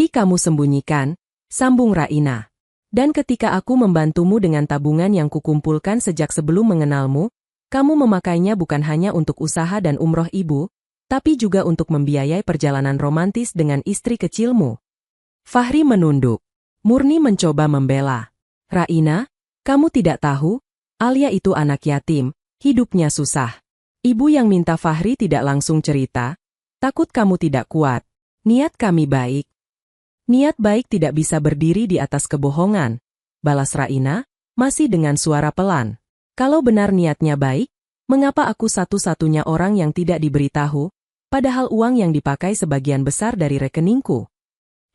kamu sembunyikan, sambung Raina. Dan ketika aku membantumu dengan tabungan yang kukumpulkan sejak sebelum mengenalmu, kamu memakainya bukan hanya untuk usaha dan umroh ibu, tapi juga untuk membiayai perjalanan romantis dengan istri kecilmu. Fahri menunduk. Murni mencoba membela. Raina, kamu tidak tahu? Alia itu anak yatim, hidupnya susah. Ibu yang minta Fahri tidak langsung cerita, takut kamu tidak kuat. Niat kami baik. Niat baik tidak bisa berdiri di atas kebohongan, balas Raina, masih dengan suara pelan. Kalau benar niatnya baik, mengapa aku satu-satunya orang yang tidak diberitahu, padahal uang yang dipakai sebagian besar dari rekeningku?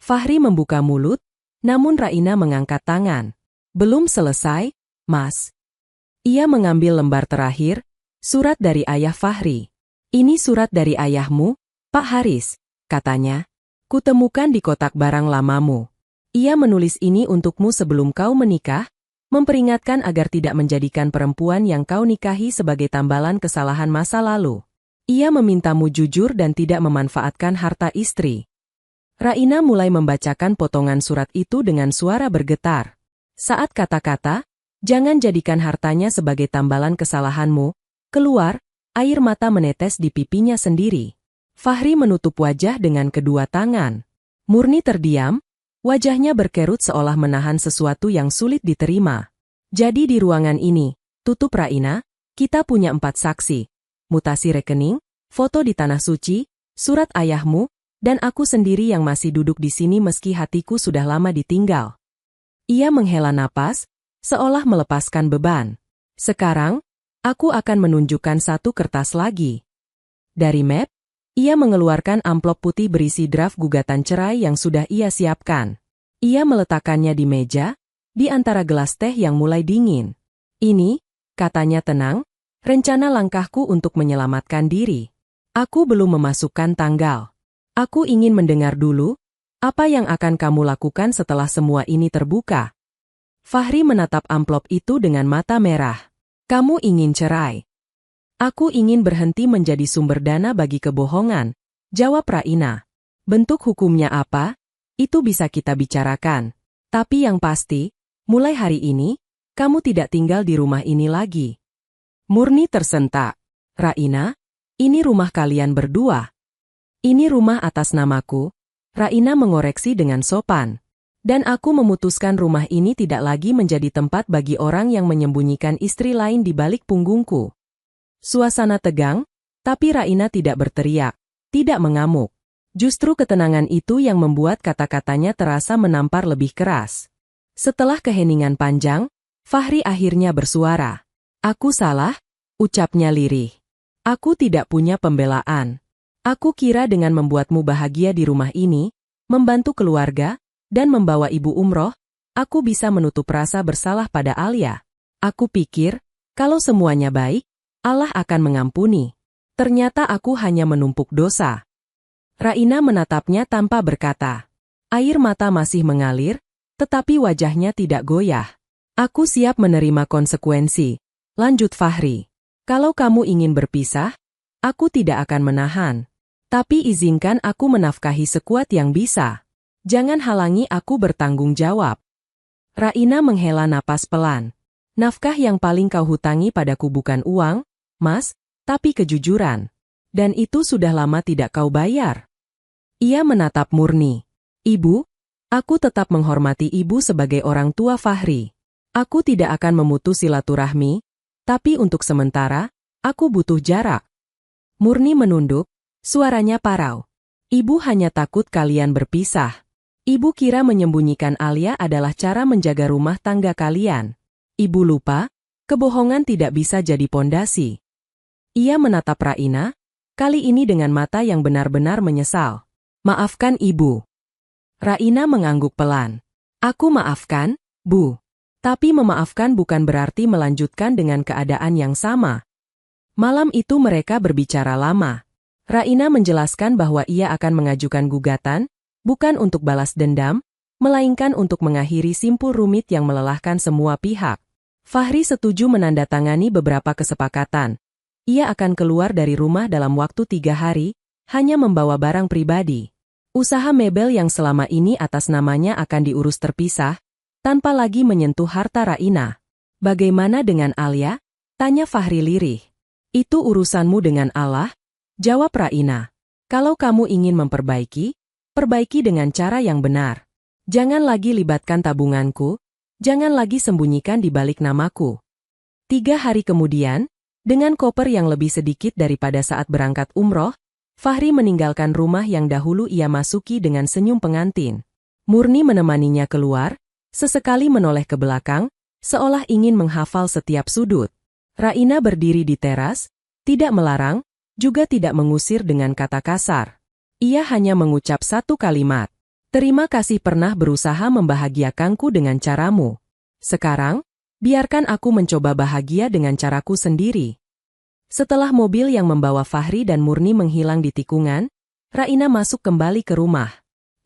Fahri membuka mulut, namun Raina mengangkat tangan. Belum selesai, Mas. Ia mengambil lembar terakhir, surat dari ayah Fahri. Ini surat dari ayahmu, Pak Haris, katanya. Kutemukan di kotak barang lamamu. Ia menulis ini untukmu sebelum kau menikah, memperingatkan agar tidak menjadikan perempuan yang kau nikahi sebagai tambalan kesalahan masa lalu. Ia memintamu jujur dan tidak memanfaatkan harta istri. Raina mulai membacakan potongan surat itu dengan suara bergetar. Saat kata-kata, jangan jadikan hartanya sebagai tambalan kesalahanmu, keluar, air mata menetes di pipinya sendiri. Fahri menutup wajah dengan kedua tangan. Murni terdiam, wajahnya berkerut seolah menahan sesuatu yang sulit diterima. Jadi di ruangan ini, tutup Raina, kita punya 4 saksi. Mutasi rekening, foto di tanah suci, surat ayahmu, dan aku sendiri yang masih duduk di sini meski hatiku sudah lama ditinggal. Ia menghela napas, seolah melepaskan beban. Sekarang, aku akan menunjukkan satu kertas lagi. Dari map, ia mengeluarkan amplop putih berisi draft gugatan cerai yang sudah ia siapkan. Ia meletakkannya di meja, di antara gelas teh yang mulai dingin. Ini, katanya tenang, rencana langkahku untuk menyelamatkan diri. Aku belum memasukkan tanggal. Aku ingin mendengar dulu, Apa yang akan kamu lakukan setelah semua ini terbuka? Fahri menatap amplop itu dengan mata merah. Kamu ingin cerai? Aku ingin berhenti menjadi sumber dana bagi kebohongan, jawab Raina. Bentuk hukumnya apa? Itu bisa kita bicarakan. Tapi yang pasti, mulai hari ini, kamu tidak tinggal di rumah ini lagi. Murni tersentak. Raina, ini rumah kalian berdua. Ini rumah atas namaku. Raina mengoreksi dengan sopan. Dan aku memutuskan rumah ini tidak lagi menjadi tempat bagi orang yang menyembunyikan istri lain di balik punggungku. Suasana tegang, tapi Raina tidak berteriak, tidak mengamuk. Justru ketenangan itu yang membuat kata-katanya terasa menampar lebih keras. Setelah keheningan panjang, Fahri akhirnya bersuara. Aku salah, ucapnya lirih. Aku tidak punya pembelaan. Aku kira dengan membuatmu bahagia di rumah ini, membantu keluarga, dan membawa ibu umroh, aku bisa menutup rasa bersalah pada Alia. Aku pikir, kalau semuanya baik, Allah akan mengampuni. Ternyata aku hanya menumpuk dosa. Raina menatapnya tanpa berkata. Air mata masih mengalir, tetapi wajahnya tidak goyah. Aku siap menerima konsekuensi, lanjut Fahri. Kalau kamu ingin berpisah, aku tidak akan menahan. Tapi izinkan aku menafkahi sekuat yang bisa. Jangan halangi aku bertanggung jawab. Raina menghela napas pelan. Nafkah yang paling kau hutangi padaku bukan uang, Mas, tapi kejujuran. Dan itu sudah lama tidak kau bayar. Ia menatap Murni. Ibu, aku tetap menghormati ibu sebagai orang tua Fahri. Aku tidak akan memutus silaturahmi, tapi untuk sementara, aku butuh jarak. Murni menunduk, suaranya parau. Ibu hanya takut kalian berpisah. Ibu kira menyembunyikan Alia adalah cara menjaga rumah tangga kalian. Ibu lupa, kebohongan tidak bisa jadi pondasi. Ia menatap Raina, kali ini dengan mata yang benar-benar menyesal. Maafkan ibu. Raina mengangguk pelan. Aku maafkan, Bu. Tapi memaafkan bukan berarti melanjutkan dengan keadaan yang sama. Malam itu mereka berbicara lama. Raina menjelaskan bahwa ia akan mengajukan gugatan, bukan untuk balas dendam, melainkan untuk mengakhiri simpul rumit yang melelahkan semua pihak. Fahri setuju menandatangani beberapa kesepakatan. Ia akan keluar dari rumah dalam waktu 3 hari, hanya membawa barang pribadi. Usaha mebel yang selama ini atas namanya akan diurus terpisah, tanpa lagi menyentuh harta Raina. Bagaimana dengan Alia? Tanya Fahri lirih. Itu urusanmu dengan Allah, jawab Raina. Kalau kamu ingin memperbaiki, perbaiki dengan cara yang benar. Jangan lagi libatkan tabunganku, jangan lagi sembunyikan di balik namaku. 3 hari kemudian, dengan koper yang lebih sedikit daripada saat berangkat umroh, Fahri meninggalkan rumah yang dahulu ia masuki dengan senyum pengantin. Murni menemaninya keluar, sesekali menoleh ke belakang, seolah ingin menghafal setiap sudut. Raina berdiri di teras, tidak melarang, juga tidak mengusir dengan kata kasar. Ia hanya mengucap satu kalimat. Terima kasih pernah berusaha membahagiakanku dengan caramu. Sekarang, biarkan aku mencoba bahagia dengan caraku sendiri. Setelah mobil yang membawa Fahri dan Murni menghilang di tikungan, Raina masuk kembali ke rumah.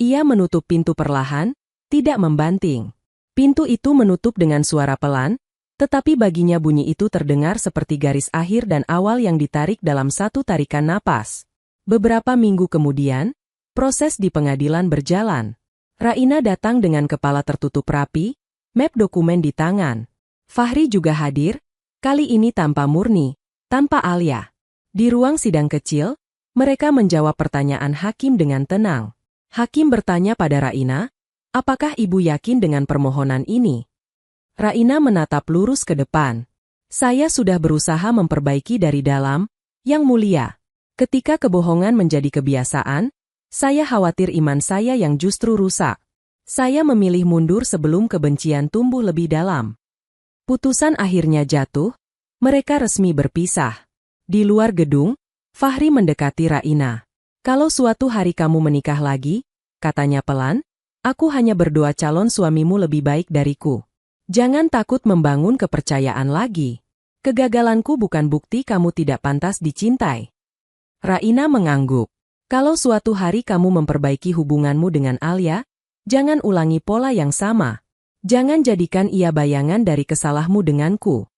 Ia menutup pintu perlahan, tidak membanting. Pintu itu menutup dengan suara pelan, tetapi baginya bunyi itu terdengar seperti garis akhir dan awal yang ditarik dalam satu tarikan napas. Beberapa minggu kemudian, proses di pengadilan berjalan. Raina datang dengan kepala tertutup rapi, map dokumen di tangan. Fahri juga hadir, kali ini tanpa Murni, tanpa Alia. Di ruang sidang kecil, mereka menjawab pertanyaan hakim dengan tenang. Hakim bertanya pada Raina, apakah ibu yakin dengan permohonan ini? Raina menatap lurus ke depan. Saya sudah berusaha memperbaiki dari dalam, Yang Mulia. Ketika kebohongan menjadi kebiasaan, saya khawatir iman saya yang justru rusak. Saya memilih mundur sebelum kebencian tumbuh lebih dalam. Putusan akhirnya jatuh, mereka resmi berpisah. Di luar gedung, Fahri mendekati Raina. Kalau suatu hari kamu menikah lagi, katanya pelan, aku hanya berdoa calon suamimu lebih baik dariku. Jangan takut membangun kepercayaan lagi. Kegagalanku bukan bukti kamu tidak pantas dicintai. Raina mengangguk. Kalau suatu hari kamu memperbaiki hubunganmu dengan Alia, jangan ulangi pola yang sama. Jangan jadikan ia bayangan dari kesalahanmu denganku.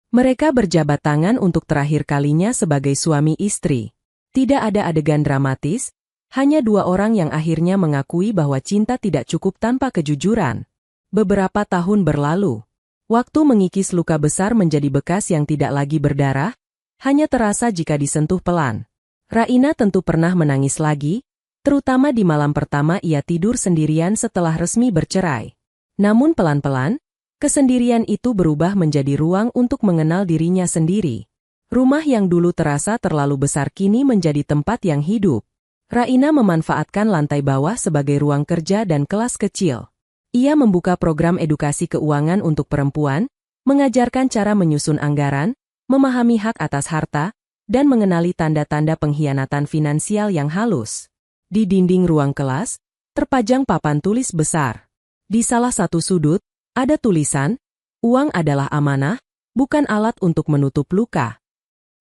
Mereka berjabat tangan untuk terakhir kalinya sebagai suami istri. Tidak ada adegan dramatis, hanya dua orang yang akhirnya mengakui bahwa cinta tidak cukup tanpa kejujuran. Beberapa tahun berlalu. Waktu mengikis luka besar menjadi bekas yang tidak lagi berdarah, hanya terasa jika disentuh pelan. Raina tentu pernah menangis lagi, terutama di malam pertama ia tidur sendirian setelah resmi bercerai. Namun pelan-pelan, kesendirian itu berubah menjadi ruang untuk mengenal dirinya sendiri. Rumah yang dulu terasa terlalu besar kini menjadi tempat yang hidup. Raina memanfaatkan lantai bawah sebagai ruang kerja dan kelas kecil. Ia membuka program edukasi keuangan untuk perempuan, mengajarkan cara menyusun anggaran, memahami hak atas harta, dan mengenali tanda-tanda pengkhianatan finansial yang halus. Di dinding ruang kelas, terpajang papan tulis besar. Di salah satu sudut, ada tulisan, "Uang adalah amanah, bukan alat untuk menutup luka."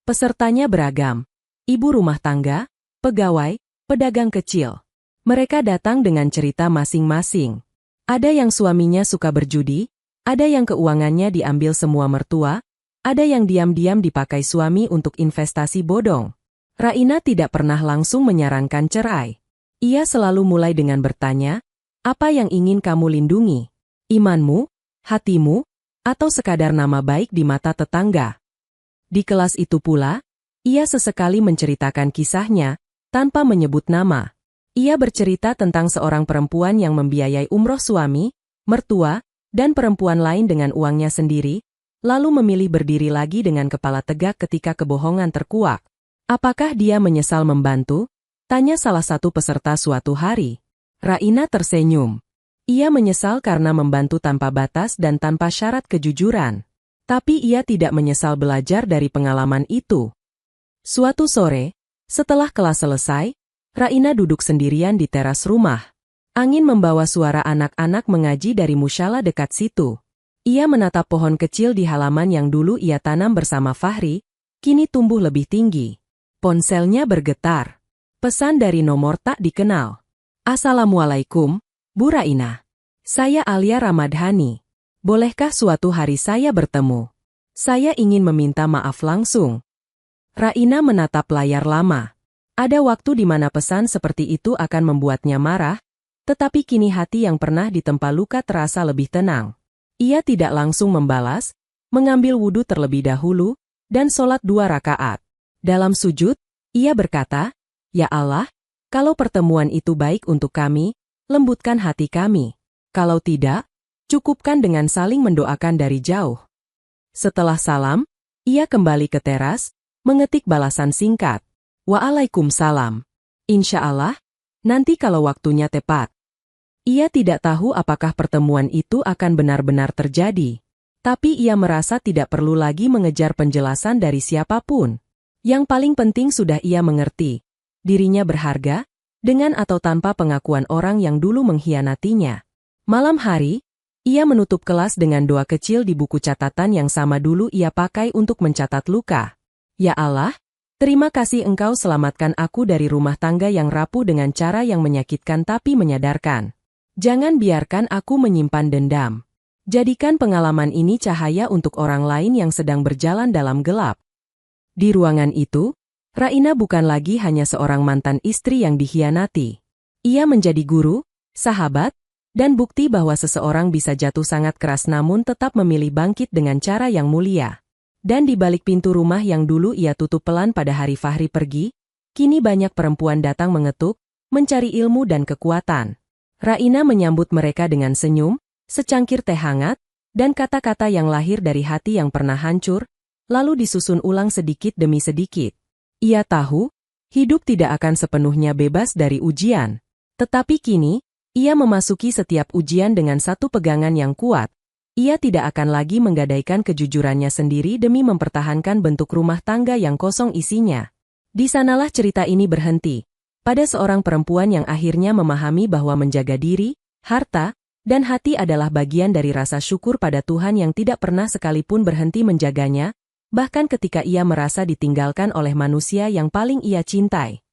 Pesertanya beragam. Ibu rumah tangga, pegawai, pedagang kecil. Mereka datang dengan cerita masing-masing. Ada yang suaminya suka berjudi, ada yang keuangannya diambil semua mertua, ada yang diam-diam dipakai suami untuk investasi bodong. Raina tidak pernah langsung menyarankan cerai. Ia selalu mulai dengan bertanya, apa yang ingin kamu lindungi? Imanmu, hatimu, atau sekadar nama baik di mata tetangga? Di kelas itu pula, ia sesekali menceritakan kisahnya, tanpa menyebut nama. Ia bercerita tentang seorang perempuan yang membiayai umroh suami, mertua, dan perempuan lain dengan uangnya sendiri, lalu memilih berdiri lagi dengan kepala tegak ketika kebohongan terkuak. Apakah dia menyesal membantu? Tanya salah satu peserta suatu hari. Raina tersenyum. Ia menyesal karena membantu tanpa batas dan tanpa syarat kejujuran. Tapi ia tidak menyesal belajar dari pengalaman itu. Suatu sore, setelah kelas selesai, Raina duduk sendirian di teras rumah. Angin membawa suara anak-anak mengaji dari musala dekat situ. Ia menatap pohon kecil di halaman yang dulu ia tanam bersama Fahri, kini tumbuh lebih tinggi. Ponselnya bergetar. Pesan dari nomor tak dikenal. Assalamualaikum, Bu Raina. Saya Alia Ramadhani. Bolehkah suatu hari saya bertemu? Saya ingin meminta maaf langsung. Raina menatap layar lama. Ada waktu di mana pesan seperti itu akan membuatnya marah, tetapi kini hati yang pernah ditempa luka terasa lebih tenang. Ia tidak langsung membalas, mengambil wudhu terlebih dahulu, dan sholat 2 rakaat. Dalam sujud, ia berkata, "Ya Allah, kalau pertemuan itu baik untuk kami, lembutkan hati kami. Kalau tidak, cukupkan dengan saling mendoakan dari jauh." Setelah salam, ia kembali ke teras, mengetik balasan singkat. Waalaikumsalam. Insya Allah, nanti kalau waktunya tepat. Ia tidak tahu apakah pertemuan itu akan benar-benar terjadi. Tapi ia merasa tidak perlu lagi mengejar penjelasan dari siapapun. Yang paling penting sudah ia mengerti. Dirinya berharga, dengan atau tanpa pengakuan orang yang dulu mengkhianatinya. Malam hari, ia menutup kelas dengan doa kecil di buku catatan yang sama dulu ia pakai untuk mencatat luka. Ya Allah, terima kasih Engkau selamatkan aku dari rumah tangga yang rapuh dengan cara yang menyakitkan tapi menyadarkan. Jangan biarkan aku menyimpan dendam. Jadikan pengalaman ini cahaya untuk orang lain yang sedang berjalan dalam gelap. Di ruangan itu, Raina bukan lagi hanya seorang mantan istri yang dikhianati. Ia menjadi guru, sahabat, dan bukti bahwa seseorang bisa jatuh sangat keras namun tetap memilih bangkit dengan cara yang mulia. Dan di balik pintu rumah yang dulu ia tutup pelan pada hari Fahri pergi, kini banyak perempuan datang mengetuk, mencari ilmu dan kekuatan. Raina menyambut mereka dengan senyum, secangkir teh hangat, dan kata-kata yang lahir dari hati yang pernah hancur, lalu disusun ulang sedikit demi sedikit. Ia tahu, hidup tidak akan sepenuhnya bebas dari ujian. Tetapi kini, ia memasuki setiap ujian dengan satu pegangan yang kuat. Ia tidak akan lagi menggadaikan kejujurannya sendiri demi mempertahankan bentuk rumah tangga yang kosong isinya. Di sanalah cerita ini berhenti. Pada seorang perempuan yang akhirnya memahami bahwa menjaga diri, harta, dan hati adalah bagian dari rasa syukur pada Tuhan yang tidak pernah sekalipun berhenti menjaganya, bahkan ketika ia merasa ditinggalkan oleh manusia yang paling ia cintai.